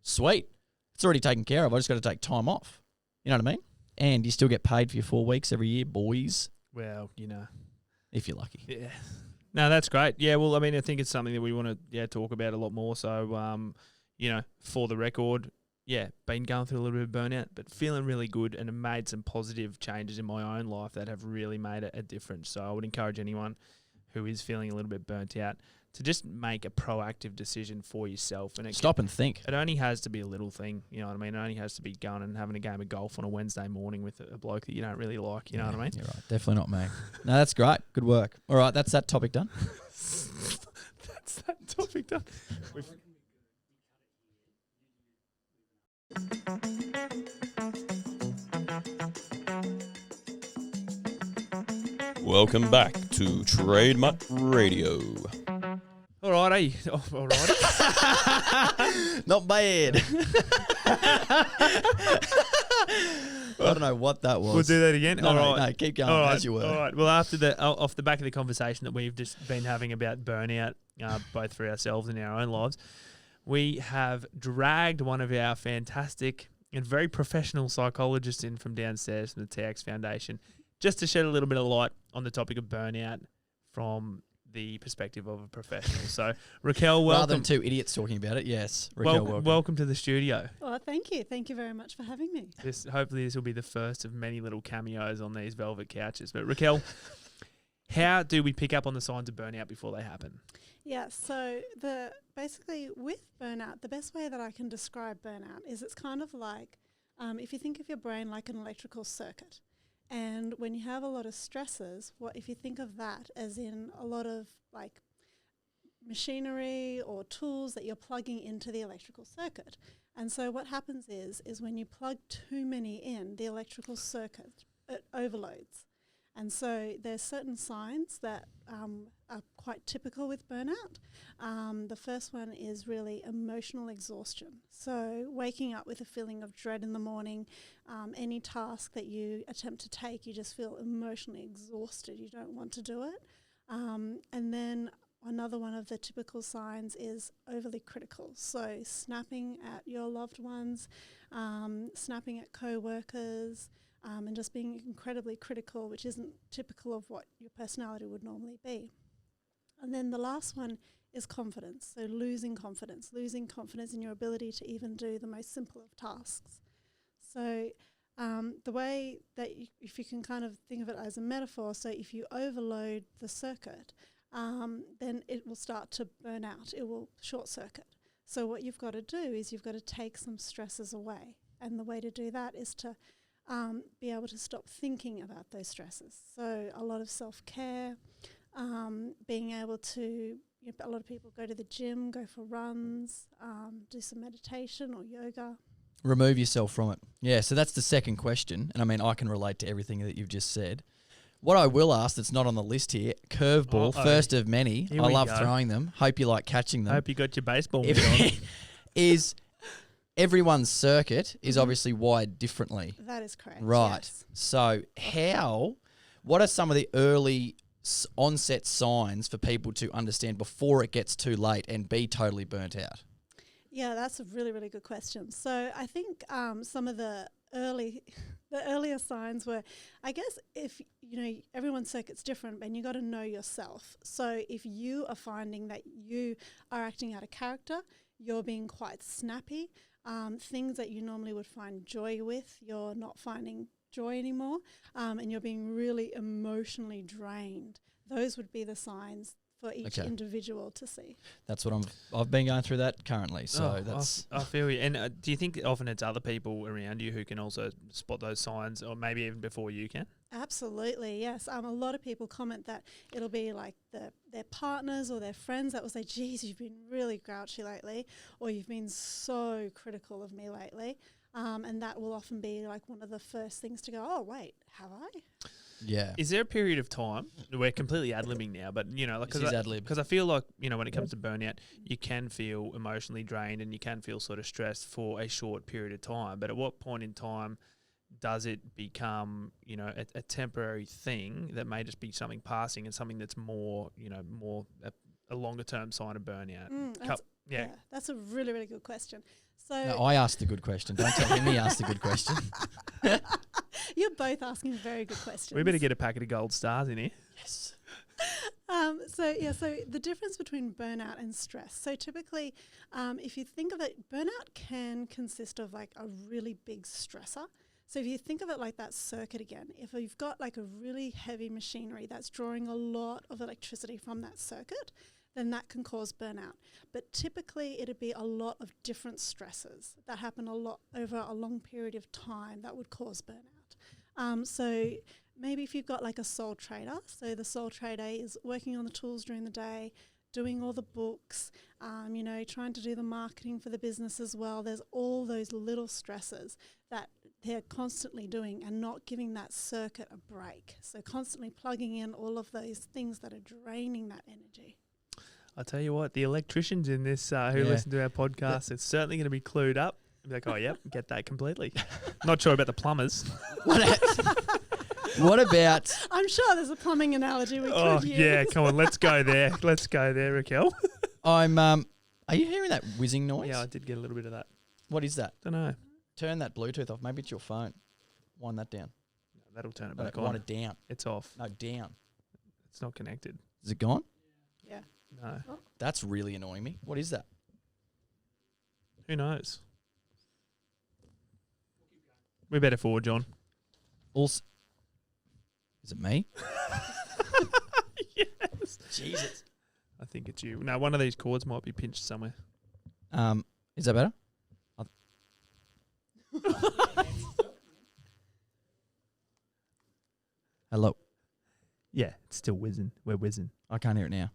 sweet, it's already taken care of. I just got to take time off. You know what I mean? And you still get paid for your 4 weeks every year, boys. Well, you know. if you're lucky. Yeah. No, that's great. Yeah, well, I mean, I think it's something that we want to talk about a lot more. So, you know, for the record, been going through a little bit of burnout, but feeling really good and have made some positive changes in my own life that have really made a difference. So I would encourage anyone who is feeling a little bit burnt out to just make a proactive decision for yourself. And Stop and think. It only has to be a little thing, you know what I mean? It only has to be going and having a game of golf on a Wednesday morning with a bloke that you don't really like, you know what I mean? You're right. Definitely not me. No, that's great. Good work. All right, that's that topic done. That's that topic done. Welcome back to Trademutt Radio. All right, all right. Not bad. I don't know what that was. We'll do that again. No, all no, right. no, keep going All right. as you were. All right. Well, after off the back of the conversation that we've just been having about burnout, both for ourselves and our own lives, we have dragged one of our fantastic and very professional psychologists in from downstairs from the TX Foundation, just to shed a little bit of light on the topic of burnout from the perspective of a professional. So, Raquel, welcome. Rather than two idiots talking about it, yes. Raquel, welcome. Welcome to the studio. Oh, thank you. Thank you very much for having me. Hopefully this will be the first of many little cameos on these velvet couches. But Raquel, how do we pick up on the signs of burnout before they happen? Yeah, so basically with burnout, the best way that I can describe burnout is it's kind of like if you think of your brain like an electrical circuit. And when you have a lot of stresses, if you think of that as in a lot of like machinery or tools that you're plugging into the electrical circuit. And so what happens is when you plug too many in, the electrical circuit, it overloads. And so there's certain signs that are quite typical with burnout. The first one is really emotional exhaustion. So waking up with a feeling of dread in the morning, any task that you attempt to take, you just feel emotionally exhausted. You don't want to do it. And then another one of the typical signs is overly critical. So snapping at your loved ones, snapping at co-workers, and just being incredibly critical, which isn't typical of what your personality would normally be. And then the last one is confidence. So losing confidence in your ability to even do the most simple of tasks. So the way that if you can kind of think of it as a metaphor, so if you overload the circuit, then it will start to burn out. It will short circuit. So what you've got to do is you've got to take some stresses away. And the way to do that is to be able to stop thinking about those stresses. So a lot of self-care, being able to, a lot of people go to the gym, go for runs, do some meditation or yoga. Remove yourself from it. Yeah, so that's the second question. And I mean, I can relate to everything that you've just said. What I will ask that's not on the list here, curveball, first of many. I love throwing them. Hope you like catching them. Hope you got your baseball mitt on. Is everyone's circuit is obviously wired differently. That is correct. Right. Yes. So what are some of the early onset signs for people to understand before it gets too late and be totally burnt out? Yeah, that's a really, really good question. So I think some of the earlier signs were, I guess, if, everyone's circuit's different and you got to know yourself. So if you are finding that you are acting out of character, you're being quite snappy, things that you normally would find joy with, you're not finding joy anymore, and you're being really emotionally drained. Those would be the signs for each individual to see. That's what I've been going through that currently. So I feel you. And do you think often it's other people around you who can also spot those signs, or maybe even before you can? Absolutely, yes. A lot of people comment that it'll be like their partners or their friends that will say, geez, you've been really grouchy lately, or you've been so critical of me lately. And that will often be like one of the first things to go, oh, wait, have I? Yeah. Is there a period of time, we're completely ad-libbing now, but, because I feel like, when it comes to burnout, you can feel emotionally drained and you can feel sort of stressed for a short period of time. But at what point in time does it become, a temporary thing that may just be something passing and something that's more a longer-term sign of burnout? Yeah, that's a really, really good question. So no, I asked the good question. Don't tell him he asked the good question. You're both asking very good questions. We better get a packet of gold stars in here. Yes. So the difference between burnout and stress. So typically, if you think of it, burnout can consist of like a really big stressor. So if you think of it like that circuit again, if you've got like a really heavy machinery that's drawing a lot of electricity from that circuit, then that can cause burnout. But typically it'd be a lot of different stresses that happen a lot over a long period of time that would cause burnout. So maybe if you've got like a sole trader, so the sole trader is working on the tools during the day, doing all the books, trying to do the marketing for the business as well. There's all those little stresses that they're constantly doing and not giving that circuit a break. So constantly plugging in all of those things that are draining that energy. I tell you what, the electricians in this who listen to our podcast, it's certainly going to be clued up. Be like, oh, yep, get that completely. Not sure about the plumbers. What about? I'm sure there's a plumbing analogy we could use. Yeah, come on, let's go there. Let's go there, Raquel. Are you hearing that whizzing noise? Yeah, I did get a little bit of that. What is that? Don't know. Turn that Bluetooth off. Maybe it's your phone. Wind that down. That'll turn it No, back wind on. it down. It's off. No, down. It's not connected. Is it gone? Yeah. No. That's really annoying me. What is that? Who knows? We better forward, John. Also, is it me? Yes. Jesus. I think it's you. No, one of these cords might be pinched somewhere. Is that better? Hello. Yeah, it's still whizzing. We're whizzing. I can't hear it now.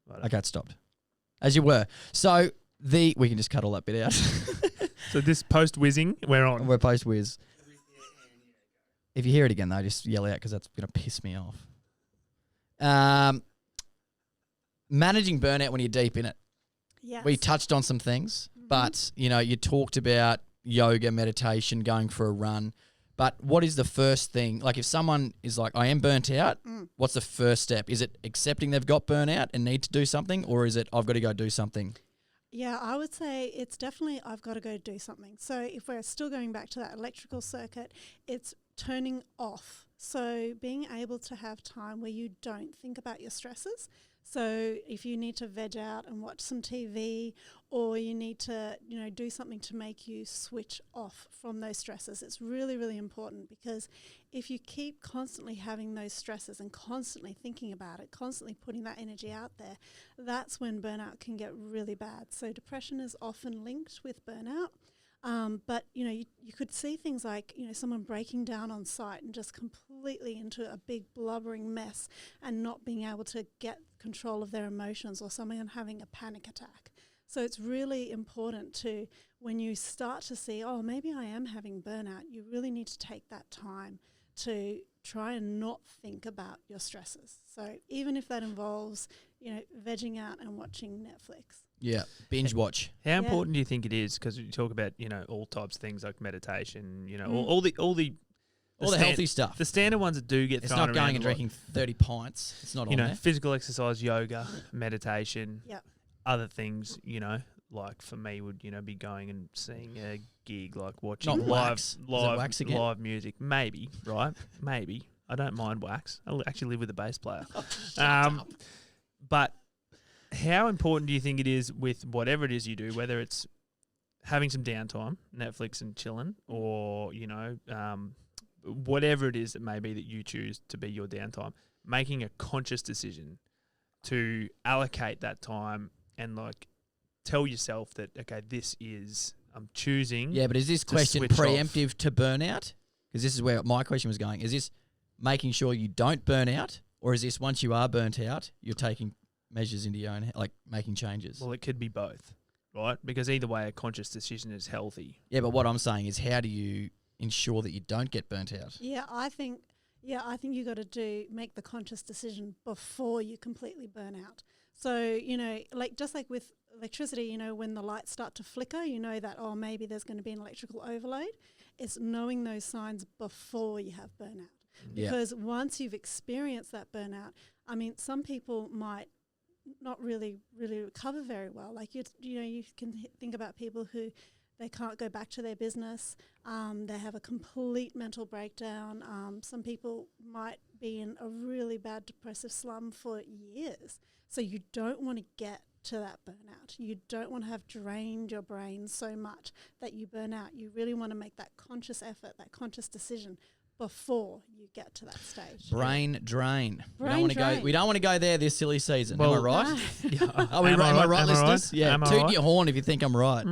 Right. Okay, it's stopped. As you were. So we can just cut all that bit out. So this post whizzing, we're on. We're post whiz. If you hear it again, though, just yell out because that's going to piss me off. Managing burnout when you're deep in it. Yes. We touched on some things, but you talked about yoga, meditation, going for a run. But what is the first thing? Like if someone is like, I am burnt out, what's the first step? Is it accepting they've got burnout and need to do something, or is it I've got to go do something? Yeah, I would say it's definitely I've got to go do something. So if we're still going back to that electrical circuit, it's turning off. So being able to have time where you don't think about your stresses. So if you need to veg out and watch some TV, or you need to, do something to make you switch off from those stresses, it's really, really important, because if you keep constantly having those stresses and constantly thinking about it, constantly putting that energy out there, that's when burnout can get really bad. So depression is often linked with burnout. But, you could see things like, someone breaking down on site and just completely into a big blubbering mess and not being able to get control of their emotions, or someone having a panic attack. So it's really important to, when you start to see, oh, maybe I am having burnout, you really need to take that time to try and not think about your stresses. So even if that involves, vegging out and watching Netflix. Yeah, binge watch. How important do you think it is? Because you talk about, all types of things like meditation, all the healthy stuff. The standard ones that do get It's thrown not around going a and lot. drinking 30 pints. It's not on there. Physical exercise, yoga, meditation, Yep. other things, like for me would, be going and seeing a gig, like watching Not wax. Is it wax again? live music. Maybe, right? Maybe. I don't mind wax. I actually live with a bass player. But how important do you think it is with whatever it is you do, whether it's having some downtime, Netflix and chilling, or, whatever it is that may be that you choose to be your downtime, making a conscious decision to allocate that time and tell yourself that, okay, I'm choosing. Yeah, but is this question preemptive to burnout? Because this is where my question was going. Is this making sure you don't burn out, or is this once you are burnt out, you're taking measures into your own, making changes? Well, it could be both, right? Because either way, a conscious decision is healthy. Yeah, but what I'm saying is, how do you ensure that you don't get burnt out? I think you got to make the conscious decision before you completely burn out. So, just like with electricity, when the lights start to flicker, that, oh, maybe there's going to be an electrical overload. It's knowing those signs before you have burnout. Because once you've experienced that burnout, some people might not really recover very well. Like, you can think about people who They can't go back to their business. They have a complete mental breakdown. Some people might be in a really bad depressive slum for years. So you don't want to get to that burnout. You don't want to have drained your brain so much that you burn out. You really want to make that conscious effort, that conscious decision before you get to that stage. Brain drain. Brain drain. We don't want to go there this silly season. Well, am I right? No. Are we right? Am I right, listeners? Yeah. Am I Toot right? your horn if you think I'm right.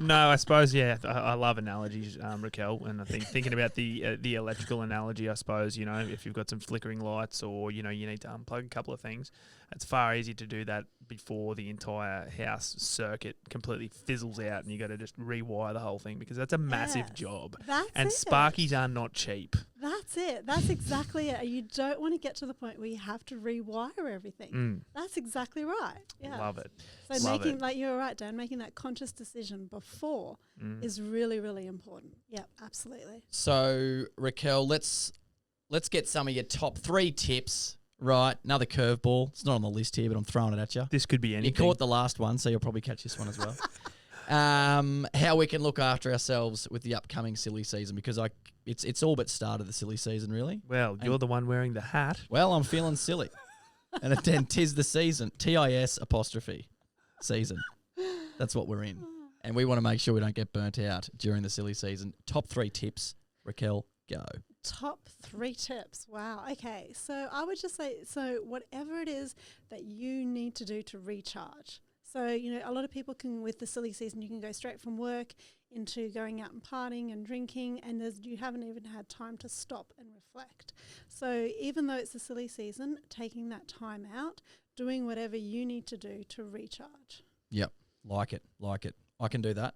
No, I suppose, yeah. I love analogies, Raquel, and I think thinking about the electrical analogy, I suppose, you know, if you've got some flickering lights or, you know, you need to unplug a couple of things, it's far easier to do that before the entire house circuit completely fizzles out and you got to just rewire the whole thing, because that's a massive job. That's And it. sparkies are not cheap. That's it. That's exactly it. You don't want to get to the point where you have to rewire everything. That's exactly right. Yeah. Love it. So Love making, it. like you were right, Dan, making that conscious decision before is really, really important. Yep, absolutely. So Raquel, let's get some of your top 3 tips. Right, another curveball. It's not on the list here, but I'm throwing it at you. This could be You anything. caught the last one, so you'll probably catch this one as well. How we can look after ourselves with the upcoming silly season, because it's all but started the silly season, really. Well, you're the one wearing the hat. Well, I'm feeling silly, and then 'tis the season. TIS apostrophe season. That's what we're in, and we want to make sure we don't get burnt out during the silly season. Top 3 tips, Raquel, go. Top 3 tips. Wow. Okay. So I would just say, so whatever it is that you need to do to recharge. So, you know, a lot of people can, with the silly season, you can go straight from work into going out and partying and drinking, and you haven't even had time to stop and reflect. So even though it's the silly season, taking that time out, doing whatever you need to do to recharge. Yep, like it. I can do that.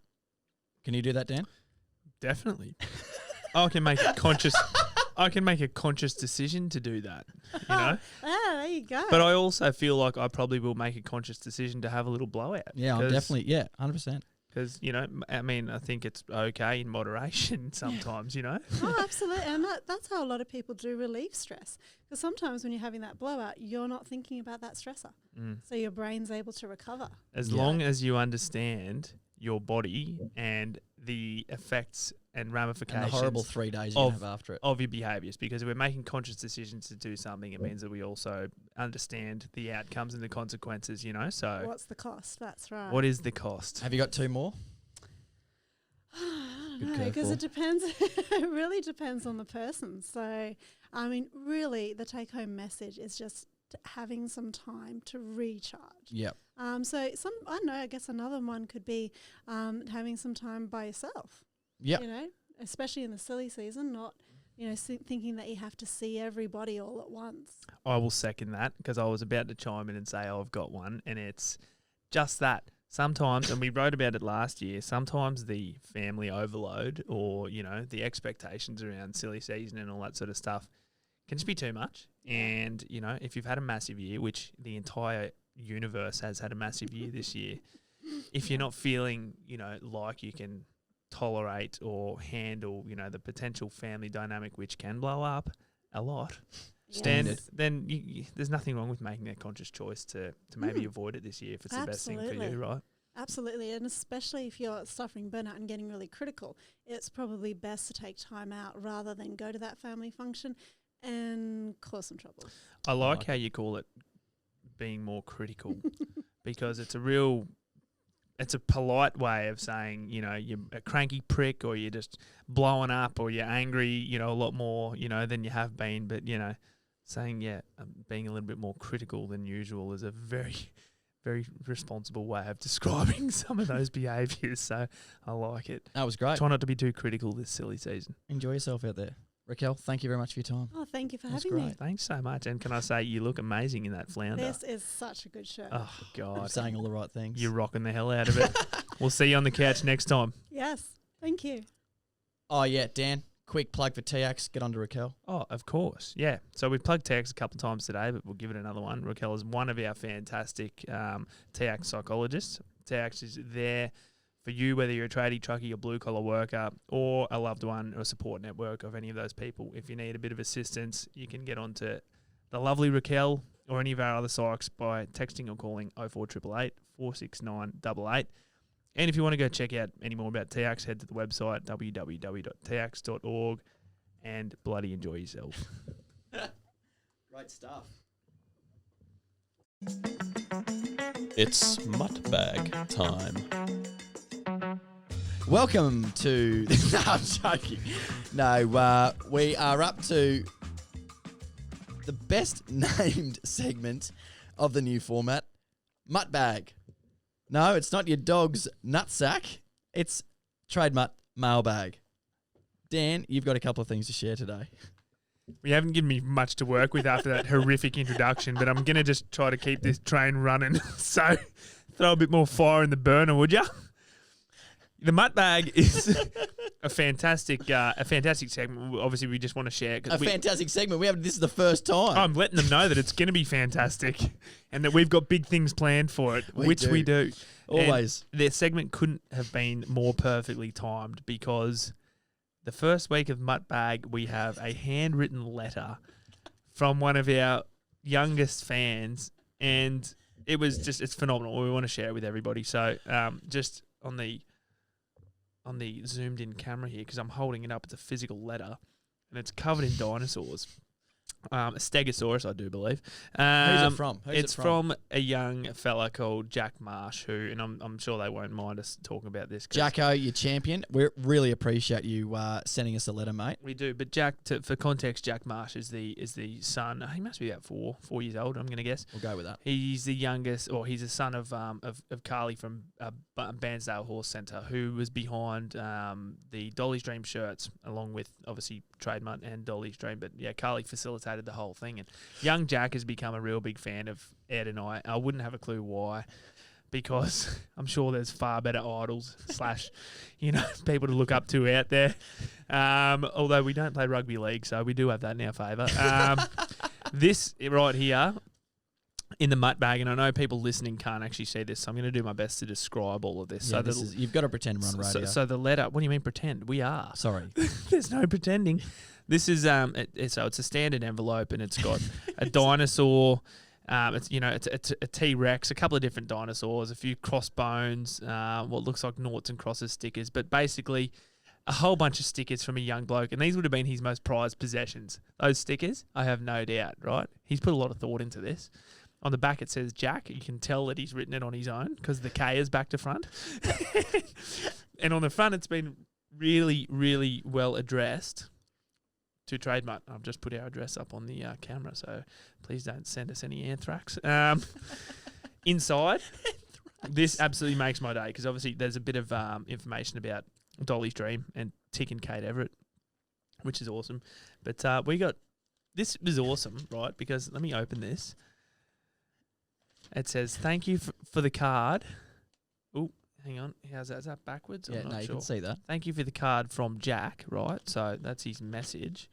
Can you do that, Dan? Definitely. I can make a conscious decision to do that, you know? There you go. But I also feel like I probably will make a conscious decision to have a little blowout. Yeah, I'm definitely. Yeah, 100%. Because, you know, I mean, I think it's okay in moderation sometimes, you know? Oh, absolutely. And that's how a lot of people do relieve stress. Because sometimes when you're having that blowout, you're not thinking about that stressor. So your brain's able to recover. As long as you understand your body and the effects and ramifications And the horrible 3 days you have after it. of your behaviours. Because if we're making conscious decisions to do something, it means that we also understand the outcomes and the consequences, you know? So What's the cost? That's right. what is the cost? Have you got 2 more? I Good don't know, because curveball. it depends. It really depends on the person. So, I mean, really, the take-home message is just having some time to recharge. Yep. So I don't know, I guess another one could be having some time by yourself. Yep. You know, especially in the silly season, not, you know, thinking that you have to see everybody all at once. I will second that, because I was about to chime in and say I've got one, and it's just that. Sometimes, and we wrote about it last year, sometimes the family overload or, you know, the expectations around silly season and all that sort of stuff can just be too much. And, you know, if you've had a massive year, which the entire universe has had a massive year this year, if you're not feeling, you know, like you can tolerate or handle, you know, the potential family dynamic, which can blow up a lot, then there's nothing wrong with making that conscious choice to maybe avoid it this year if it's the best thing for you, right? Absolutely. And especially if you're suffering burnout and getting really critical, it's probably best to take time out rather than go to that family function and cause some trouble. I like how you call it being more critical because it's a polite way of saying, you know, you're a cranky prick or you're just blowing up or you're angry, you know, a lot more, you know, than you have been. But, you know, saying, being a little bit more critical than usual is a very, very responsible way of describing some of those behaviours. So I like it. That was great. Try not to be too critical this silly season. Enjoy yourself out there. Raquel, thank you very much for your time. Oh, thank you for That's having me. great. Thanks so much. And can I say, you look amazing in that flounder. This is such a good show. Oh, I'm God. saying all the right things. You're rocking the hell out of it. We'll see you on the couch next time. Yes. Thank you. Oh, yeah, Dan, quick plug for TX. Get on to Raquel. Oh, of course. Yeah. So we've plugged TX a couple of times today, but we'll give it another one. Raquel is one of our fantastic TX psychologists. TX is there for you, whether you're a tradie, truckie, or blue-collar worker, or a loved one or a support network of any of those people. If you need a bit of assistance, you can get onto the lovely Raquel or any of our other psychs by texting or calling 04888 469 88. And if you want to go check out any more about TX, head to the website www.tx.org and bloody enjoy yourself. Great stuff. It's mutt bag time. Welcome to... No, I'm joking. No, we are up to the best named segment of the new format, Mutt Bag. No, it's not your dog's nutsack. It's Trademutt mailbag. Dan, you've got a couple of things to share today. You haven't given me much to work with after that horrific introduction, but I'm going to just try to keep this train running. So throw a bit more fire in the burner, would you? The Mutt Bag is a fantastic segment. Obviously, we just want to share. Fantastic segment. This is the first time. I'm letting them know that it's going to be fantastic and that we've got big things planned for it, we do. Always. And their segment couldn't have been more perfectly timed because the first week of Mutt Bag, we have a handwritten letter from one of our youngest fans, and it's phenomenal. We want to share it with everybody. So just on the zoomed in camera here, because I'm holding it up, it's a physical letter, and it's covered in dinosaurs. A Stegosaurus, I do believe. Who's it from? It's from a young fella called Jack Marsh, and I'm sure they won't mind us talking about this. Jacko, you champion. We really appreciate you sending us a letter, mate. We do, but Jack, for context, Jack Marsh is the son. He must be about 4 years old, I'm going to guess. We'll go with that. He's the youngest, or he's the son of Carly from Bairnsdale Horse Centre, who was behind the Dolly's Dream shirts, along with obviously Trademutt and Dolly's Dream. But yeah, Carly facilitated the whole thing, and young Jack has become a real big fan of Ed and I. I wouldn't have a clue why, because I'm sure there's far better idols / people to look up to out there. Although we don't play rugby league, so we do have that in our favour. This right here in the Mutt Bag, and I know people listening can't actually see this, so I'm going to do my best to describe all of this. Yeah, you've got to pretend we're on radio. So the letter, what do you mean pretend? We are. Sorry. There's no pretending. This is so it's a standard envelope, and it's got a dinosaur. It's a T-Rex, a couple of different dinosaurs, a few crossbones, what looks like noughts and crosses stickers, but basically a whole bunch of stickers from a young bloke, and these would have been his most prized possessions. Those stickers, I have no doubt, right? He's put a lot of thought into this. On the back it says Jack. You can tell that he's written it on his own because the K is back to front. And on the front it's been really, really well addressed to Trademutt. I've just put our address up on the camera, so please don't send us any anthrax. Inside, this absolutely makes my day because obviously there's a bit of information about Dolly's Dream and Tick and Kate Everett, which is awesome. But this was awesome, right? Because let me open this. It says, thank you for the card. Oh, hang on. How's that? Is that backwards? Yeah, I'm not no, you sure. can see that. Thank you for the card from Jack, right? So that's his message.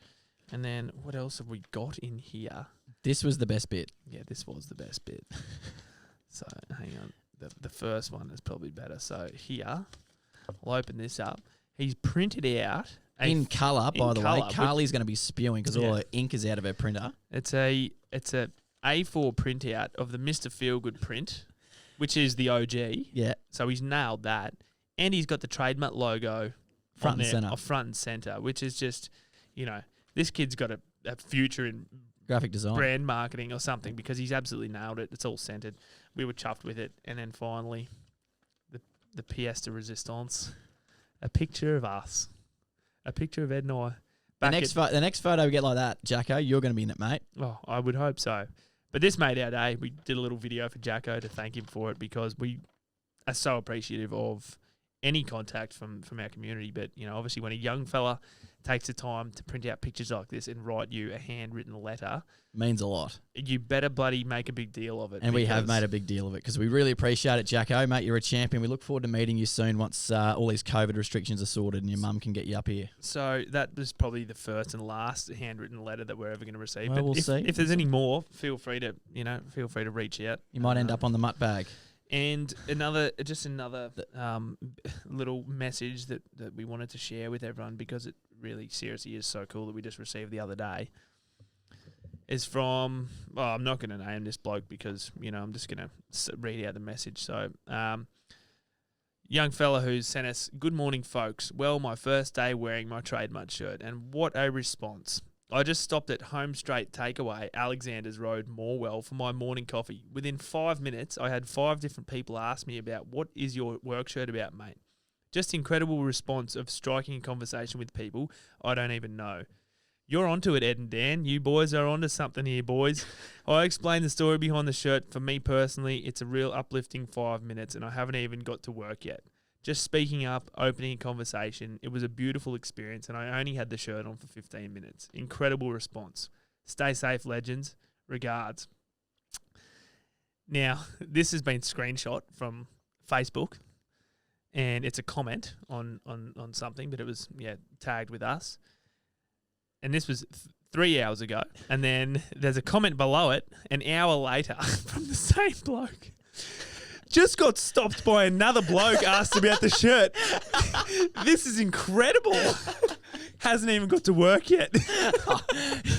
And then what else have we got in here? This was the best bit. Yeah, this was the best bit. So hang on. The first one is probably better. So here, I'll open this up. He's printed out. In colour, by the way. colour, Carly's going to be spewing because all her ink is out of her printer. It's a A4 printout of the Mr. Feelgood print, which is the OG. Yeah. So he's nailed that. And he's got the Trademutt logo Front and centre, which is just, this kid's got a future in graphic design, brand marketing or something because he's absolutely nailed it. It's all centred. We were chuffed with it. And then finally, the pièce de résistance, a picture of us, a picture of Ed and I. The next photo we get like that, Jacko, you're going to be in it, mate. Oh, I would hope so. But this made our day. We did a little video for Jacko to thank him for it because we are so appreciative of any contact from our community. But, obviously when a young fella takes the time to print out pictures like this and write you a handwritten letter, means a lot. You better bloody make a big deal of it. And we have made a big deal of it because we really appreciate it, Jacko. Mate, you're a champion. We look forward to meeting you soon once all these COVID restrictions are sorted and your mum can get you up here. So that was probably the first and last handwritten letter that we're ever going to receive. Well, but we'll see. If there's any more, feel free to reach out. You might end up on the Mutt Bag. And another little message that we wanted to share with everyone because it really seriously is so cool that we just received the other day is from, I'm not going to name this bloke because, I'm just going to read out the message. So, young fella who sent us, "Good morning, folks. Well, my first day wearing my Trademutt shirt, and what a response. I just stopped at Home Straight Takeaway, Alexander's Road, Morwell, for my morning coffee. Within 5 minutes, I had 5 different people ask me about, what is your work shirt about, mate? Just incredible response of striking a conversation with people I don't even know. You're onto it, Ed and Dan. You boys are onto something here, boys. I explained the story behind the shirt. For me personally, it's a real uplifting 5 minutes, and I haven't even got to work yet. Just speaking up, opening a conversation. It was a beautiful experience, and I only had the shirt on for 15 minutes. Incredible response. Stay safe, legends. Regards." Now, this has been screenshot from Facebook, and it's a comment on something, but it was tagged with us. And this was 3 hours ago. And then there's a comment below it an hour later from the same bloke. Just got stopped by another bloke, asked about the shirt. This is incredible. Hasn't even got to work yet.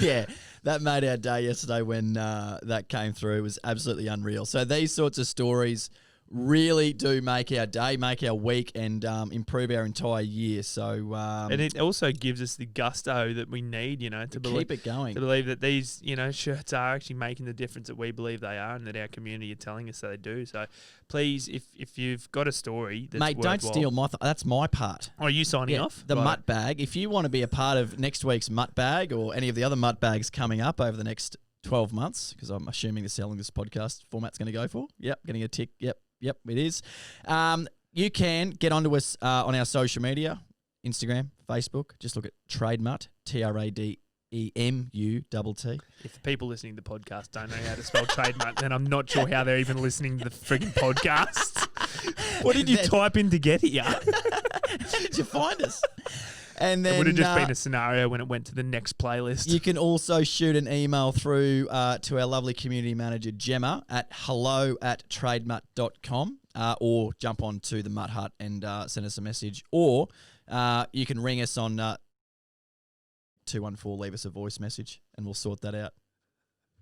Yeah, that made our day yesterday when that came through. It was absolutely unreal. So these sorts of stories really do make our day, make our week, and improve our entire year. So and it also gives us the gusto that we need, to keep it going. To believe that these, shirts are actually making the difference that we believe they are, and that our community are telling us that they do. So please, if you've got a story that's mate, don't worthwhile, steal my. That's my part. Are you signing off? The Mutt Bag. If you want to be a part of next week's Mutt Bag or any of the other Mutt Bags coming up over the next 12 months, because I'm assuming this is how long this podcast format's going to go for. Yep, getting a tick. Yep, it is. You can get onto us on our social media, Instagram, Facebook. Just look at Trademutt, Trademutt. If the people listening to the podcast don't know how to spell Trademutt, then I'm not sure how they're even listening to the frigging podcast. What did you type in to get here? How did you find us? And then it would have just been a scenario when it went to the next playlist. You can also shoot an email through to our lovely community manager, Gemma, at hello@trademutt.com, or jump on to the Mutt Hut and send us a message. Or you can ring us on 214, leave us a voice message, and we'll sort that out.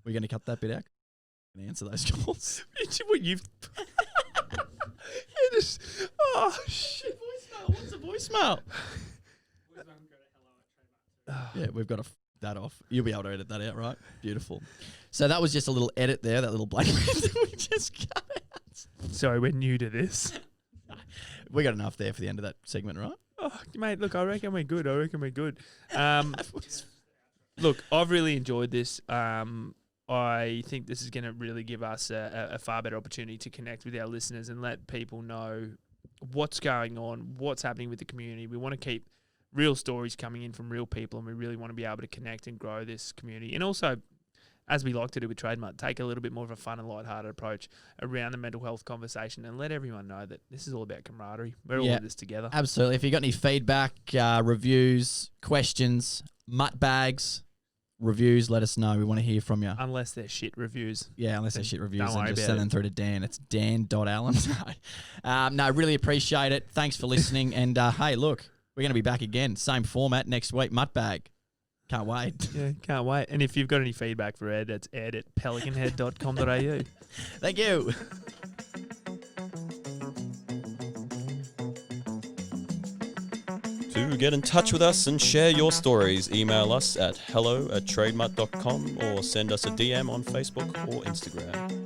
We're going to cut that bit out and answer those calls. You've oh, shit. Voicemail. What's a voicemail? Yeah, we've got that off. You'll be able to edit that out, right? Beautiful. So that was just a little edit there, that little blank that we just cut out. Sorry, we're new to this. We got enough there for the end of that segment, right? Oh, mate, look, I reckon we're good. Look, I've really enjoyed this. I think this is going to really give us a far better opportunity to connect with our listeners and let people know what's going on, what's happening with the community. We want to keep real stories coming in from real people, and we really want to be able to connect and grow this community. And also, as we like to do with Trademutt, take a little bit more of a fun and lighthearted approach around the mental health conversation and let everyone know that this is all about camaraderie. We're all in this together. Absolutely. If you've got any feedback, reviews, questions, Mutt Bags, reviews, let us know. We want to hear from you. Unless they're shit reviews. Yeah, unless they're shit reviews. Don't worry just about send it. them through to Dan. It's dan.allen. No, really appreciate it. Thanks for listening. And hey, look, we're going to be back again. Same format next week. Mutt Bag. Can't wait. Yeah, can't wait. And if you've got any feedback for Ed, it's ed@pelicanhead.com.au. Thank you. To get in touch with us and share your stories, email us at hello@trademutt.com or send us a DM on Facebook or Instagram.